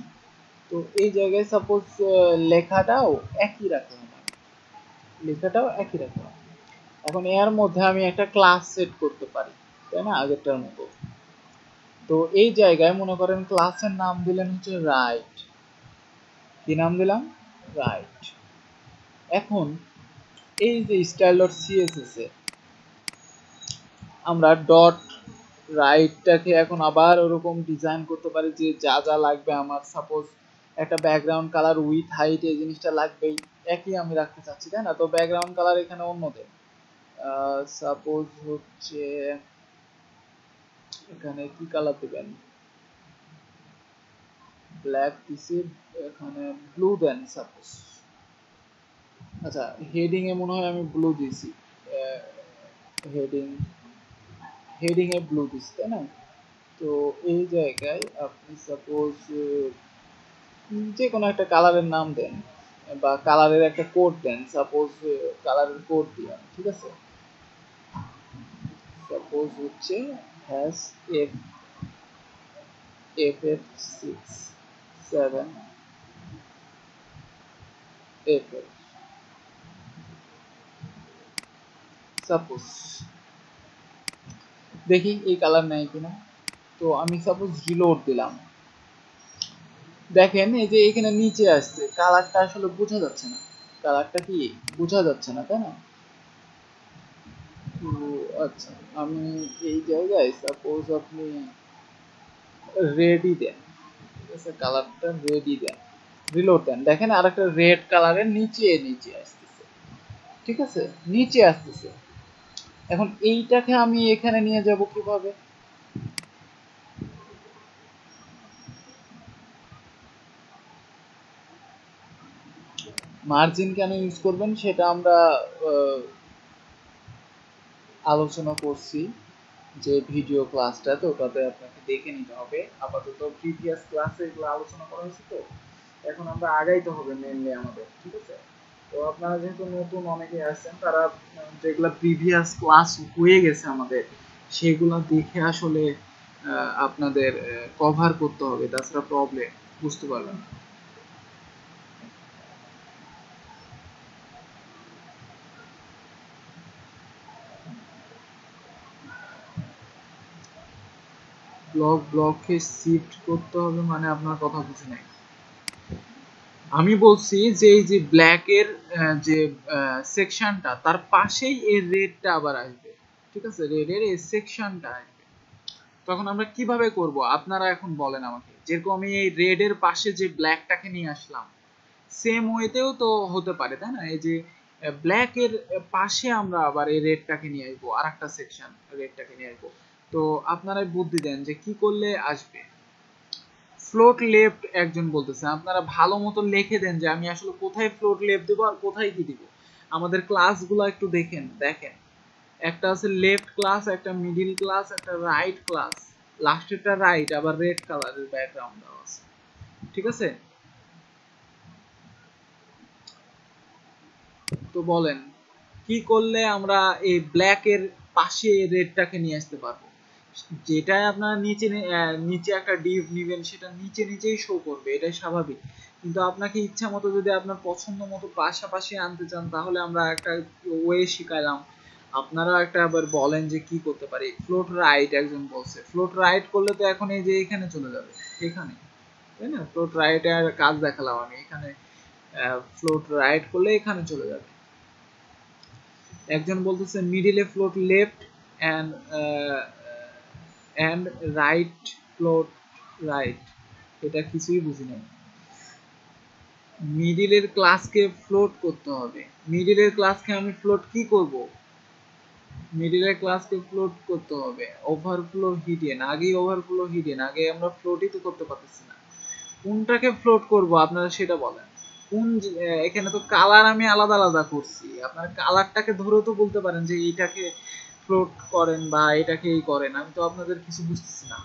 তো এই জায়গায় সাপোজ লেখাটাও একই রাখলাম, লেখাটাও একই রাখলাম। এখন এর মধ্যে আমি একটা ক্লাস সেট করতে পারি, তাই না, আগেরটার মতো। তো এই জায়গায় মনে করেন ক্লাসের নাম দিলেন হচ্ছে রাইট। কি নাম দিলাম? রাইট। এখন এই যে style.css এ আমরা ডট রাইটটাকে এখন আবার ওরকম ডিজাইন করতে পারি যে যা যা লাগবে আমার, সাপোজ একটা ব্যাকগ্রাউন্ড কালার উইথ হাইট এই জিনিসটা লাগবেই, একই আমি রাখতে চাচ্ছি, তাই না। তো ব্যাকগ্রাউন্ড কালার এখানে অন্য দেন, সাপোজ হচ্ছে এখানে কি কালার দেবেন, ব্ল্যাক দিছি, এখানে ব্লু দেন সাপোজ। আচ্ছা, হেডিং এ মনে হয় আমি ব্লু দিছি, হেডিং হেডিং এ ব্লু দিছি, তাই না। তো এই জায়গায় আপনি সাপোজ যে কোনো একটা কালারের নাম দেন, বা কালারের একটা কোড দেন, সাপোজ কালারের কোড দিলাম, ঠিক আছে। সাপোজ হচ্ছে hash F F F 6 7 F F, suppose দেখি এই কালার নেয় কিনা। তো আমি সাপোজ রিলোড দিলাম, দেখেন এই যে এখানে নিচে আসছে, কালারটা আসলে বোঝা যাচ্ছে না, কালারটা কি বোঝা যাচ্ছে না, তাই না। তো আচ্ছা, আমি এই জায়গায় সাপোজ আপনি রেডি দেন, ঠিক আছে, কালারটা রেডি দেন, রিলোড দেন, দেখেন আর একটা রেড কালারের নিচে নিচে আসতেছে, ঠিক আছে, নিচে আসতেছে। এখন এইটাকে আমি এখানে নিয়ে যাব কিভাবে? মার্জিন কেন ইউজ করবেন সেটা আমরা আলোচনা করছি যে ভিডিও ক্লাসটা, তো ওটাতে আপনাকে দেখে নিতে হবে। আপাতত প্রিভিয়াস ক্লাসে এগুলো আলোচনা করা হয়েছে, তো এখন আমরা আগাইতে হবে মেনলি আমাদের, ঠিক আছে। তো আপনারা যেহেতু নতুন অনেকে আছেন, তারা যেগুলা প্রিভিয়াস ক্লাস হয়ে গেছে আমাদের, সেগুলো দেখে আসলে আপনাদের কভার করতে হবে, তাছাড়া প্রবলেম বুঝতে পারবেন না। ব্লককে শিফট করতে হবে মানে আপনার কথা বুঝে নাই। আমি বলছি যে এই যে ব্ল্যাকের যে সেকশনটা, তার পাশেই এই রেডটা আবার আসবে, ঠিক আছে, রেডের এই সেকশনটা আসবে। তখন আমরা কিভাবে করব আপনারা এখন বলেন আমাকে, যেরকম আমি এই রেডের পাশে যে ব্ল্যাকটাকে নিয়ে আসলাম, সেম ওয়েতেও তো হতে পারে, তাই না। এই যে ব্ল্যাকের পাশে আমরা আবার এই রেডটাকে নিয়ে আসবো, আর একটা সেকশন রেডটাকে নিয়ে আসবো। তো আপনারাই বুদ্ধি দেন যে কি করলে আসবে। ফ্লোট লেফট একজন বলতেছে, আপনারা ভালো মতো লিখে দেন যে আমি আসলে কোথায় ফ্লোট লেফট দেবো আর কোথায় কি দিব। আমাদের ক্লাসগুলো একটু দেখেন দেখেন, একটা আছে লেফট ক্লাস, একটা মিডিল ক্লাস, একটা রাইট ক্লাস, লাস্টেরটা রাইট, আবার রেড কালারের ব্যাকগ্রাউন্ড দেওয়া আছে, ঠিক আছে। তো বলেন কি করলে আমরা এই ব্ল্যাক এর পাশে রেডটাকে নিয়ে আসতে পারবো। যেটা আপনারা নিচে একটা ডিভ নেবেন সেটা নিচেই শো করবে, এটাই স্বাভাবিক। কিন্তু আপনাকে ইচ্ছা মতো যদি আপনার পছন্দ মতো পাশাপাশি আনতে চান তাহলে আমরা একটা ওয়ে শিখাইলাম। আপনারা একটা আবার বলেন যে কি করতে পারি। ফ্লোট রাইট একজন বলছে, ফ্লোট রাইট করলে তো এখন এই যে এখানে চলে যাবে, এখানে, তাই না? ফ্লোট রাইটের কাজ দেখালাম আমি এখানে। ফ্লোট রাইট করলে এখানে চলে যাবে। একজন বলতেছে মিডিলে float left and and right float right, এটা কিছুই বুঝি নাই। মিডিলের ক্লাসকে ফ্লোট করতে হবে। মিডিলের ক্লাসকে আমি ফ্লোট কি করব? মিডিলের ক্লাসকে ফ্লোট করতে হবে ওভারফ্লো হিডেন। আগেই ওভারফ্লো হিডেন, আগে আমরা ফ্লোটই তো করতে পারতেছি না। কোনটাকে ফ্লোট করব আপনারা সেটা বলেন। এখানে তো কালার আমি আলাদা আলাদা করছি, আপনার কালারটাকে ধরেও তো বলতে পারেন যে এইটাকে ফ্লোট করেন বা এটাকে এই করেন, আমি তো আপনাদের কিছু বুঝতেছি না।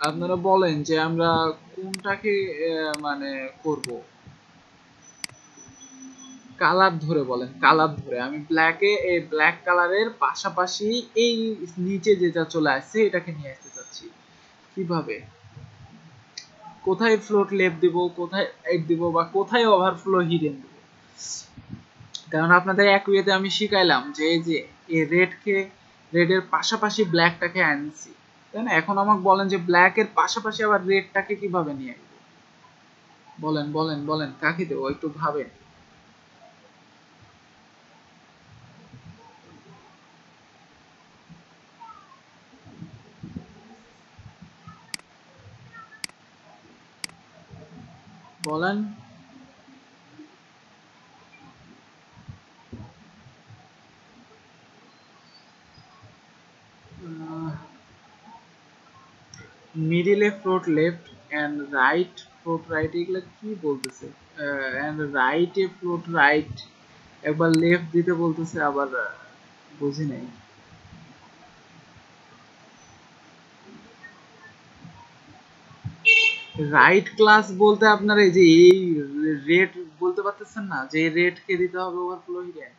আপনারা বলেন যে আমরা কোনটাকে মানে করব। কালার ধরে বলেন, কালার ধরে। আমি ব্ল্যাকে এই ব্ল্যাক কালারের পাশাপাশি এই নিচে যেটা চলে আসছে এটাকে নিয়ে আসতে চাচ্ছি। কিভাবে, কোথায় ফ্লোট লেফট দিব, কোথায় রাইট দিব, বা কোথায় ওভারফ্লো হিডেন দিব? কারণ আপনাদের এক ওয়েতে আমি শিখাইলাম যে এই যে এই রেডের পাশাপাশি ব্ল্যাকটাকে আনছি, তাই না? এখন আমাকে বলেন যে ব্ল্যাকের পাশাপাশি আবার রেডটাকে কিভাবে নিয়ে আসবো? বলেন বলেন বলেন, কাকে দেবো একটু ভাবেন। বলেন। মিডিলে float left and right float right, এগুলো কি বলতেছে? এন্ড রাইটে ফ্লোট রাইট, একবার লেফট দিতে বলতেছে, আবার বুঝি নাই। রাইট ক্লাস বলতে আপনার এই যে এই রেট বলতে পারতেছেন না যে রেট কে দিতে হবে ওভারফ্লো হিডেন?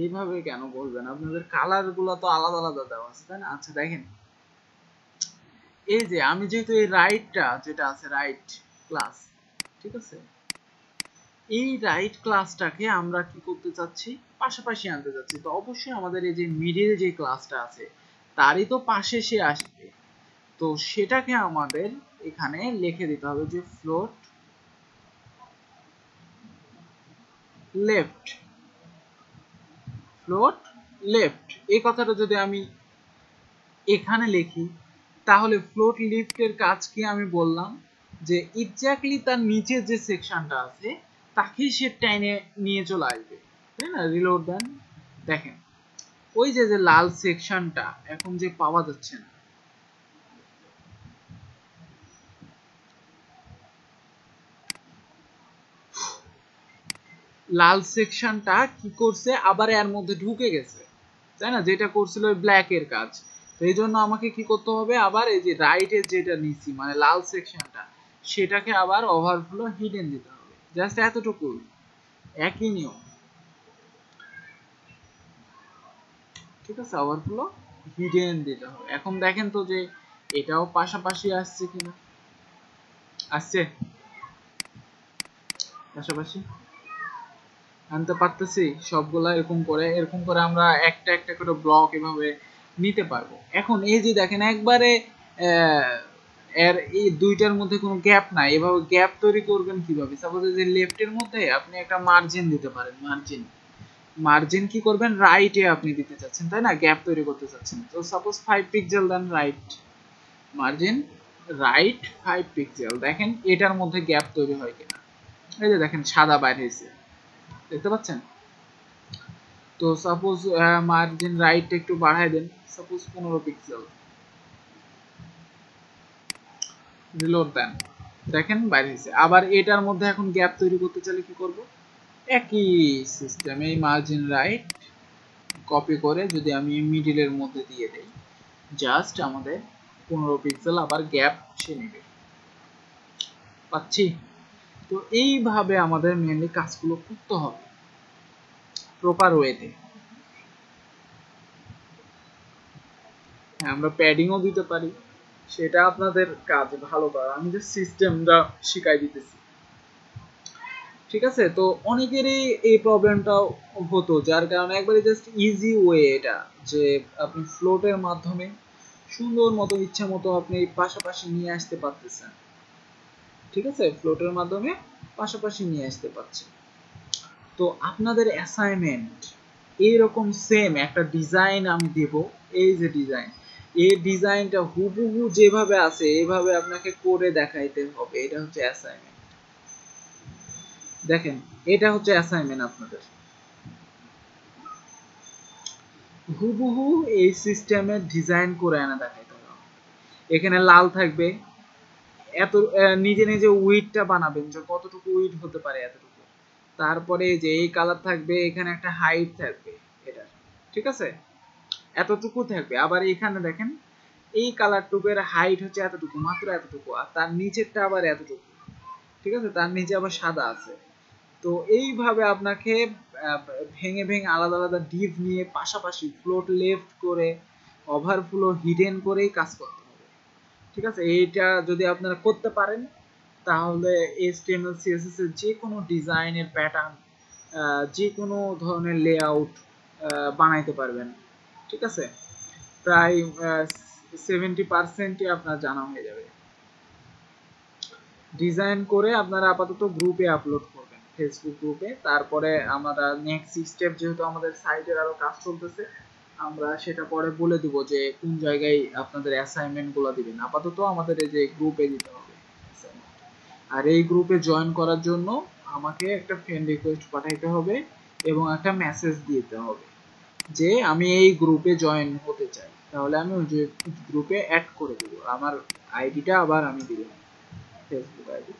এইভাবে কেন বলবেন? আপনাদের কালার গুলো তো আলাদা আলাদা দেওয়া আছে, তাই না? আচ্ছা দেখেন, এই যে আমি যেহেতু এই রাইটটা যেটা আছে রাইট ক্লাস, ঠিক আছে, এই রাইট ক্লাসটাকে আমরা কি করতে চাচ্ছি? পাশাপাশি আনতে চাচ্ছি। তো অবশ্যই আমাদের এই যে মিডিল যে ক্লাসটা আছে তারই তো পাশে সে আসবে। তো সেটাকে আমাদের এখানে লিখে দিতে হবে যে ফ্লোট লেফট, ফ্লোট লেফট। এই কথাটা যদি আমি এখানে লিখি তাহলে ফ্লোট লিফটের কাজ কি আমি বললাম যে এক্স্যাক্টলি তার নিচে যে সেকশনটা আছে তাকেই সে টেনে নিয়ে চলে আসবে, তাই না? রিলোড দেন, দেখেন ওই যে যে লাল সেকশনটা এখন যে পাওয়া যাচ্ছে না, লাল সেকশনটা কি করছে, আবার এর মধ্যে ঢুকে গেছে, তাই না? যেটা করছিল ওই ব্ল্যাক এর কাজ। তো এই জন্য আমাকে কি করতে হবে, আবার এই যে রাইটের যেটা নিছি মানে লাল সেকশনটা সেটাকে আবার ওভারফ্লো হিডেন দিতে হবে। জাস্ট এতটুকু, একই নিয়ম, ঠিক আছে? ওভারফ্লো হিডেন দিতে হবে। এখন দেখেন তো যে এটাও পাশাপাশি আসছে কিনা। আসছে পাশাপাশি, আনতে পারতেছি সবগুলা। এরকম করে আমরা একটা একটা করে ব্লক এভাবে নিতে পারবো। এখন এই যে দেখেন একবারে এর এই দুইটার মধ্যে কোনো গ্যাপ নাই, এভাবে গ্যাপ তৈরি করবেন কিভাবে? সাপোজ এই যে লেফটের মধ্যে আপনি একটা মার্জিন দিতে পারেন, মার্জিন। মার্জিন কি করবেন? রাইটে আপনি দিতে চাচ্ছেন, তাই না? গ্যাপ তৈরি করতে চাচ্ছেন, তো suppose 5 pixel then right, margin right 5 pixel. দেখেন এটার মধ্যে গ্যাপ তৈরি হয় কিনা। এই যে দেখেন সাদা বাইর হয়েছে, দেখতে পাচ্ছেন? তো সাপোজ মার্জিন রাইট একটু বাড়ায় দেন, সাপোজ 15 পিক্সেল, রিলোড দেন, দেখেন বাইরে হয়েছে। আবার এটার মধ্যে এখন গ্যাপ তৈরি করতে চাইলে কি করব? একই সিস্টেম, এই মার্জিন রাইট কপি করে যদি আমি মিডিলের মধ্যে দিয়ে দেই, জাস্ট আমাদের 15 পিক্সেল আবার গ্যাপ সে নেবে। পাচ্ছি? তো এইভাবে আমাদের মেনলি কাজগুলো করতে হবে। প্রপার ওয়েতে। হ্যাঁ, আমরা প্যাডিংও দিতে পারি, সেটা আপনাদের কাজ ভালো করা, আমি যে সিস্টেমটা শিখাই দিতেছি। ঠিক আছে, তো অনেকেরই এই প্রবলেমটা হতো, যার কারণে একবারে জাস্ট ইজি ওয়ে এটা, যে আপনি ফ্লোটের মাধ্যমে সুন্দর মতো ইচ্ছা মতো আপনি পাশাপাশি নিয়ে আসতে পারতেছেন। ঠিক আছে, ফ্লোটের মাধ্যমে পাশাপাশি নিয়ে আসতে পারছেন। তো আপনাদের অ্যাসাইনমেন্ট এইরকম সেম একটা ডিজাইন আমি দেব, এই যে ডিজাইন, এই ডিজাইনটা হুবহু যেভাবে আছে এইভাবে আপনাকে করে দেখাইতে হবে। এটা হচ্ছে অ্যাসাইনমেন্ট। দেখেন, এটা হচ্ছে অ্যাসাইনমেন্ট আপনাদের, হুবহু এই সিস্টেমে ডিজাইন করে আনা দেখাইতে হবে। এখানে লাল থাকবে, এত নিজে নিজে উইডটা বানাবেন যে কতটুকু উইড হতে পারে এতটুকু। তারপরে যে এই কালার থাকবে, এখানে একটা হাইট থাকবে এটা, ঠিক আছে, এতটুকু থাকবে। আবার এখানে দেখেন এই কালারটুকুর হাইট হচ্ছে এতটুকু, মাত্র এতটুকু, আর তার নিচেরটা আবার এতটুকু। ঠিক আছে, তার নিচে আবার সাদা আছে। তো এইভাবে আপনাকে ভেঙে ভেঙে আলাদা আলাদা ডিপ নিয়ে পাশাপাশি ফ্লোট লেফট করে ওভারফ্লো হিডেন করেই কাজ করতে হবে। ঠিক আছে, এইটা যদি আপনারা করতে পারেন তাহলে HTML CSS এর যে কোনো ডিজাইনের প্যাটার্ন, যে কোনো ধরনের লেআউট বানাইতে পারবেন। ঠিক আছে, প্রায় 70% আপনার জানা হয়ে যাবে। ডিজাইন করে আপনারা আপাতত গ্রুপে আপলোড করবেন, ফেসবুক গ্রুপে। তারপরে আমরা নেক্সট স্টেপ, যেহেতু আমাদের সাইটের আরো কাজ চলতেছে, আমরা সেটা পরে বলে দিব যে কোন জায়গায় আপনাদের অ্যাসাইনমেন্ট গুলো দিবেন। আপাতত আমাদের এই যে গ্রুপে দিতে হবে। আর এই গ্রুপে জয়েন করার জন্য আমাকে একটা ফ্রেন্ড রিকোয়েস্ট পাঠাইতে হবে এবং একটা মেসেজ দিতে হবে যে আমি এই গ্রুপে জয়েন হতে চাই। তাহলে আমি ওই যে গ্রুপে অ্যাড করে দেবো, আমার আইডিটা আবার আমি দিলাম, ফেসবুক আইডি।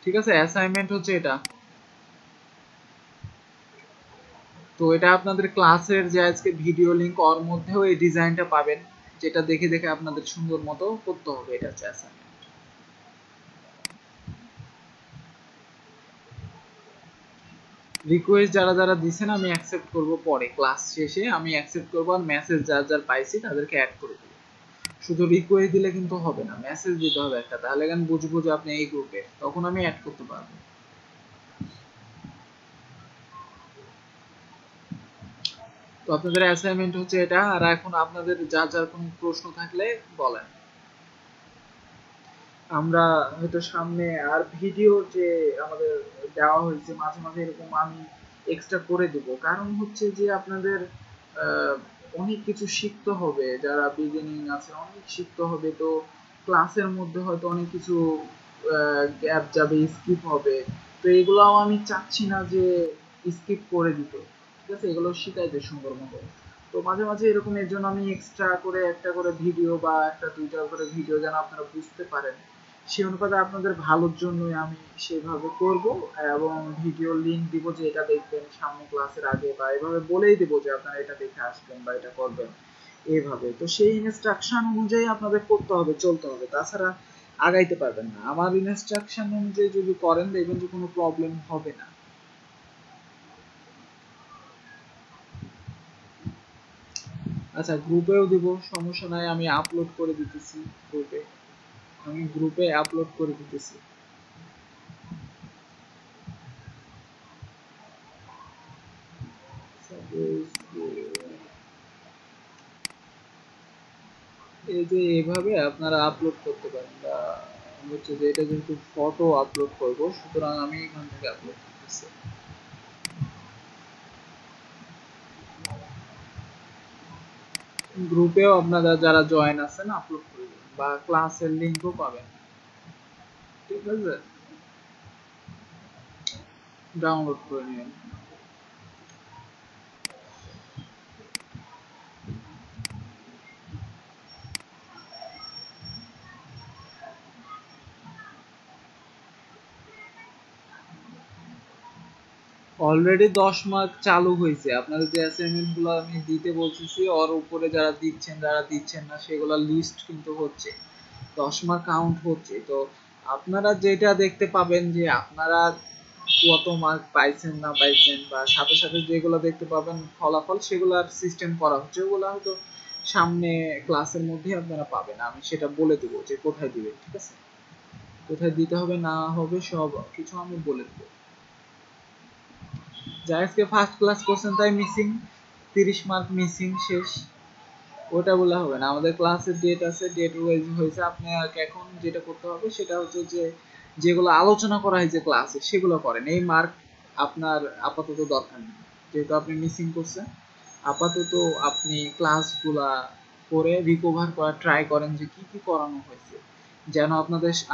ঠিক আছে, অ্যাসাইনমেন্ট হচ্ছে এটা। তো এটা আপনাদের ক্লাসের যে আজকে ভিডিও লিংক, ওর মধ্যেও এই ডিজাইনটা পাবেন, যেটা দেখে দেখে আপনাদের সুন্দর মতো করতে হবে। এটা হচ্ছে অ্যাসাইনমেন্ট। রিকোয়েস্ট যারা যারা দিছেন আমি অ্যাকসেপ্ট করব, পরে ক্লাস শেষে আমি অ্যাকসেপ্ট করব, আর মেসেজ যার যার পাইছি তাদেরকে অ্যাড করে দেব। শুধু রিকোয়েস্ট দিলে কিন্তু হবে না, মেসেজ দিতে হবে একটা, তাহলে কেন বুঝবো যে আপনি এই গ্রুপে, তখন আমি অ্যাড করতে পারবো। তো আপনাদের অ্যাসাইনমেন্ট হচ্ছে এটা। আর এখন আপনাদের যার যার কোনো প্রশ্ন থাকলে বলেন। আমরা হয়তো সামনে আর ভিডিও যে আমাদের দেওয়া হয়েছে মাঝে মাঝে এরকম আমি এক্সট্রা করে দেব, কারণ হচ্ছে যে আপনাদের অনেক কিছু শিখতে হবে, যারা বিগিনিং আছে অনেক শিখতে হবে। তো ক্লাসের মধ্যে হয়তো অনেক কিছু গ্যাপ যাবে, স্কিপ হবে। তো এগুলোও আমি চাচ্ছি না যে স্কিপ করে দিতে। ঠিক আছে, এগুলো শিখাইতে সুন্দর মতো। তো মাঝে মাঝে এরকম, এর জন্য আমি এক্সট্রা করে একটা করে ভিডিও বা একটা দুইটা করে ভিডিও যেন আপনারা বুঝতে পারেন, সেই অনুপাতে আপনাদের ভালোর জন্যই আমি সেভাবে করব। এবং ভিডিও লিংক দিব যে এটা দেখবেন সামনে ক্লাসের আগে, বা এভাবে বলেই দেবো যে আপনারা এটা দেখে আসবেন বা এটা করবেন এইভাবে। তো সেই ইনস্ট্রাকশন অনুযায়ী আপনাদের করতে হবে, চলতে হবে, তাছাড়া আগাইতে পারবেন না। আমার ইনস্ট্রাকশন অনুযায়ী যদি করেন দেখবেন যে কোনো প্রবলেম হবে না। আচ্ছা, গ্রুপেও দিব, সমস্যা নাই, আমি আপলোড করে দিতেছি গ্রুপে, আমি গ্রুপে আপলোড করে দিতেছি। এই যে এইভাবে আপনারা আপলোড করতে পারেন, বা হচ্ছে যে এটা যেহেতু ফটো আপলোড করব, সুতরাং আমি এখান থেকে আপলোড করতেছি। গ্রুপেও আপনারা যারা জয়েন আছেন আপলোড করে দেবেন, বা ক্লাসের লিংকও পাবেন। ঠিক আছে, ডাউনলোড করে নিন। অলরেডি 10 মার্ক চালু হয়েছে। আপনাদের যে অ্যাসাইনমেন্ট গুলো আমি দিতে বলতেছি, ওর উপরে যারা দিচ্ছেন যারা দিচ্ছেন না সেগুলোর লিস্ট কিন্তু হচ্ছে। 10 মার্ক কাউন্ট হচ্ছে। তো আপনারা যেটা দেখতে পাবেন যে আপনারা কত মার্ক পাইছেন না পাইছেন, বা সাথে সাথে যেগুলো দেখতে পাবেন ফলাফল, সেগুলোর সিস্টেম করা হচ্ছে, ওগুলো হয়তো সামনে ক্লাসের মধ্যে আপনারা পাবেন, আমি সেটা বলে দেবো যে কোথায় দিবে, ঠিক আছে? কোথায় দিতে হবে না হবে সব কিছু আমি বলে দেবো। যা আজকে ফার্স্ট ক্লাস করছেন তাই মিসিং, 30 মার্ক মিসিং, শেষ। ওটা বলে হবে না, আমাদের ক্লাসের ডেট আছে, ডেট ওয়াইজ হয়েছে। আপনি এখন যেটা করতে হবে সেটা হচ্ছে যে যেগুলো আলোচনা করা হয়েছে ক্লাসে সেগুলো করেন। এই মার্ক আপনার আপাতত দরকার নেই, যেহেতু আপনি মিসিং করছেন। আপাতত আপনি ক্লাসগুলা করে রিকভার করার ট্রাই করেন যে কি কি করানো হয়েছে, যেন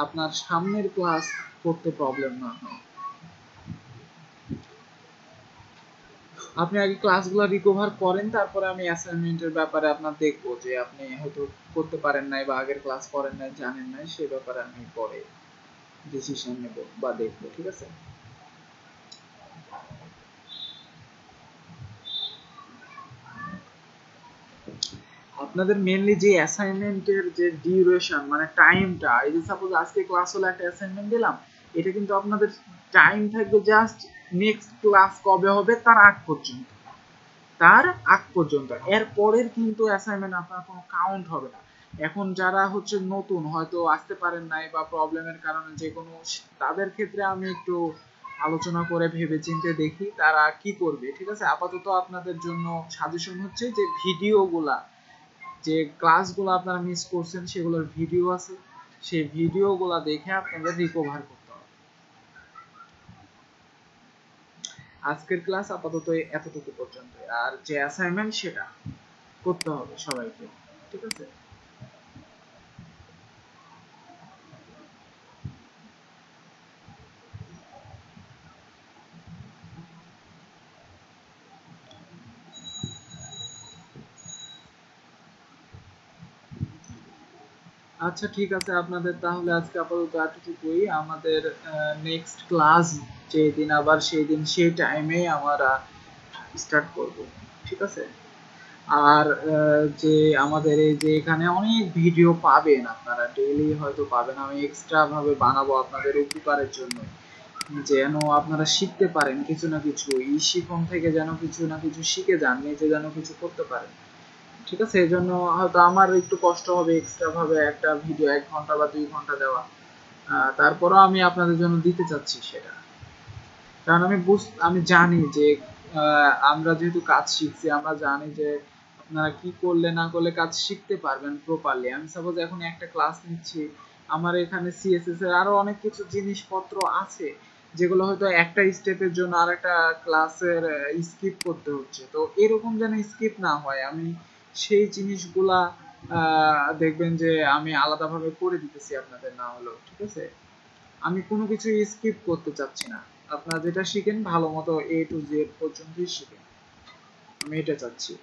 আপনার সামনের ক্লাস করতে প্রবলেম না হয়। আপনি আগে ক্লাসগুলো রিকভার করেন, তারপরে আমি অ্যাসাইনমেন্টের ব্যাপারে আপনার দেখবো যে আপনি হয়তো করতে পারেন নাই বা আগের ক্লাস করেন নাই, জানেন নাই, সে ব্যাপারে আমি পরে ডিসিশন নেব বা দেখবো, ঠিক আছে? আপনাদের মেইনলি যে অ্যাসাইনমেন্টের যে ডিউরেশন মানে টাইমটা, এই যে সাপোজ আজকে ক্লাস হলো একটা অ্যাসাইনমেন্ট দিলাম, এটা কিন্তু আপনাদের টাইম থাকবে জাস্ট নেক্সট ক্লাস কবে হবে তার আগ পর্যন্ত, এর পরের কিন্তু অ্যাসাইনমেন্ট আপনার কোনো কাউন্ট হবে না। এখন যারা হচ্ছে নতুন হয়তো আসতে পারেন নাই বা প্রবলেমের কারণে যে কোনো, তাদের ক্ষেত্রে আমি একটু আলোচনা করে ভেবে চিন্তে দেখি তারা কি করবে, ঠিক আছে? আপাতত আপনাদের জন্য সাজেশন হচ্ছে যে ভিডিওগুলা, যে ক্লাসগুলো আপনারা মিস করছেন সেগুলোর ভিডিও আছে, সেই ভিডিওগুলা দেখে আপনাদের রিকভার করতে হবে। আজকের ক্লাস আপাতত এতটুকু পর্যন্ত, আর যে অ্যাসাইনমেন্ট সেটা করতে হবে সবাইকে, ঠিক আছে? আচ্ছা ঠিক আছে, আপনাদের তাহলে আজকে আপাতত এতটুকুই। আমাদের নেক্সট ক্লাস যেদিন আবার সেই দিন সেই টাইমে আমরা স্টার্ট করব, ঠিক আছে? আর যে আমাদের এই যে এখানে অনেক ভিডিও পাবেন, আপনারা ডেইলি হয়তো পাবেন, আমি এক্সট্রা ভাবে বানাবো আপনাদের উপকারের জন্য, যেন আপনারা শিখতে পারেন কিছু না কিছু, এই শিখন থেকে যেন কিছু না কিছু শিখে যান, নিজে যেন কিছু করতে পারেন, ঠিক আছে? এই জন্য হয়তো আমার একটু কষ্ট হবে এক্সট্রা ভাবে একটা ভিডিও 1 ঘন্টা বা 2 ঘন্টা দেওয়া, তারপরও আমি আপনাদের জন্য দিতে চাচ্ছি সেটা, কারণ আমি জানি যে আমরা যেহেতু কাজ শিখছি, আমরা জানি যে আপনারা কি করলে না করলে কাজ শিখতে পারবেন প্রপারলি। আমি সাপোজ এখন একটা ক্লাস নিচ্ছি, আমার এখানে সিএসএস এর আরো অনেক কিছু জিনিসপত্র আছে যেগুলো হয়তো একটা স্টেপের জন্য আর একটা ক্লাসের স্কিপ করতে হচ্ছে, তো এরকম যেন স্কিপ না হয়, আমি সেই জিনিসগুলা দেখবেন যে আমি আলাদাভাবে করে দিতেছি আপনাদের, না হলেও, ঠিক আছে? আমি কোনো কিছু স্কিপ করতে চাচ্ছি না, আপনারা যেটা শিখেন ভালো মতো এ টু জেড পর্যন্তই শিখেন, আমি এটা চাচ্ছি,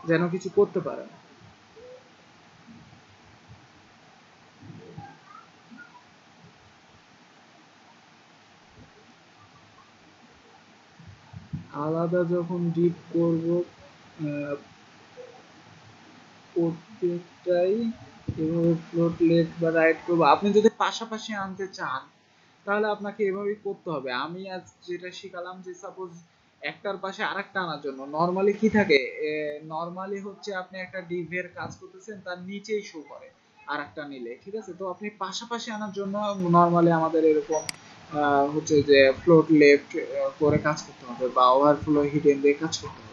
যেন কিছু করতে পারেন। আলাদা যখন ডিপ করব, প্রত্যেকটাই এভাবে ফ্লোট লেফট বা রাইট করবো, আপনি যদি পাশাপাশি আনতে চান তাহলে আপনাকে এভাবেই করতে হবে। আমি আজ যেটা শিখালাম যে সাপোজ একটার পাশে আরেকটা আনার জন্য নরমালি কি থাকে, নরমালি হচ্ছে আপনি একটা ডিভের কাজ করতেছেন, তার নিচেই শো করে আরেকটা নিলে, ঠিক আছে? তো আপনি পাশাপাশি আনার জন্য নরমালি আমাদের এরকম হচ্ছে যে ফ্লোট লেফট করে কাজ করতে হবে বা ওভারফ্লো হিডেন দিয়ে কাজ করতে হবে।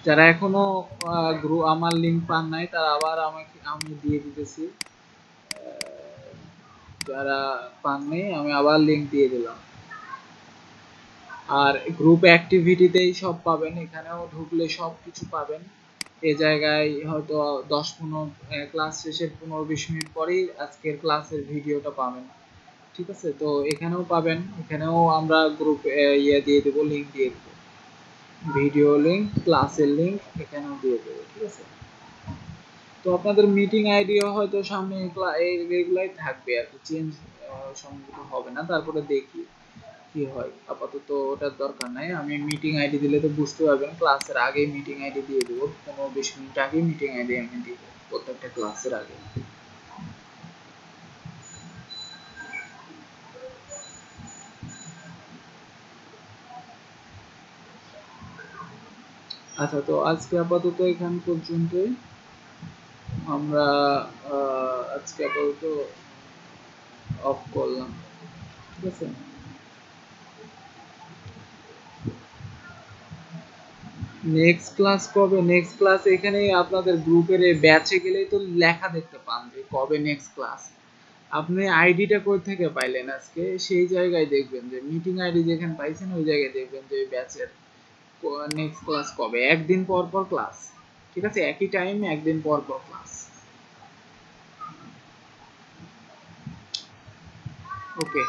যারা এখনো গ্রুপ আমার লিংক পান নাই তারা আবার আমি দিয়ে দিতেছি, যারা পাননি আমি আবার লিংক দিয়ে দিলাম। আর গ্রুপ অ্যাক্টিভিটিতেই সব পাবেন, এখানেও ঢুকলে সব কিছু পাবেন। এ জায়গায় হয়তো 10-15 ক্লাস শেষের 15-20 মিনিট পরেই আজকের ক্লাসের ভিডিওটা পাবেন, ঠিক আছে? তো এখানেও পাবেন, এখানেও আমরা গ্রুপ ইয়ে দিয়ে দেবো, লিংক দিয়ে দেবো, ভিডিও লিংক, ক্লাসের লিংক এখানেও দিয়ে দেবো, ঠিক আছে? তো আপনাদের মিটিং আইডিও হয়তো সামনে এই এগুলাই থাকবে আর কি, চেঞ্জ সম্ভবত হবে না, তারপরে দেখি কি হয়। আপাতত ওটার দরকার নাই, আমি মিটিং আইডি দিলে তো বুঝতে পারবেন, ক্লাসের আগে মিটিং আইডি দিয়ে দেবো, 15-20 মিনিট আগে মিটিং আইডি আমি দিব প্রত্যেকটা ক্লাসের আগে। আচ্ছা, তো আজকে আপাতত এখান পর্যন্তই। আমরা আজকে আপাতত অফ করলাম, ঠিক আছে। নেক্সট ক্লাস কবে? নেক্সট ক্লাস এখানে আপনাদের গ্রুপের ব্যাচে গেলেই তো লেখা দেখতে পান যে কবে নেক্সট ক্লাস। আপনি আইডিটা কোথা থেকে পাইলেন আজকে, সেই জায়গায় দেখবেন যে মিটিং আইডি যেখানে পাইছেন ওই জায়গায় দেখবেন যে ব্যাচের নেক্সট ক্লাস কবে। একদিন পর পর ক্লাস, ঠিক আছে, একই টাইম একদিন পর পর ক্লাস। ওকে।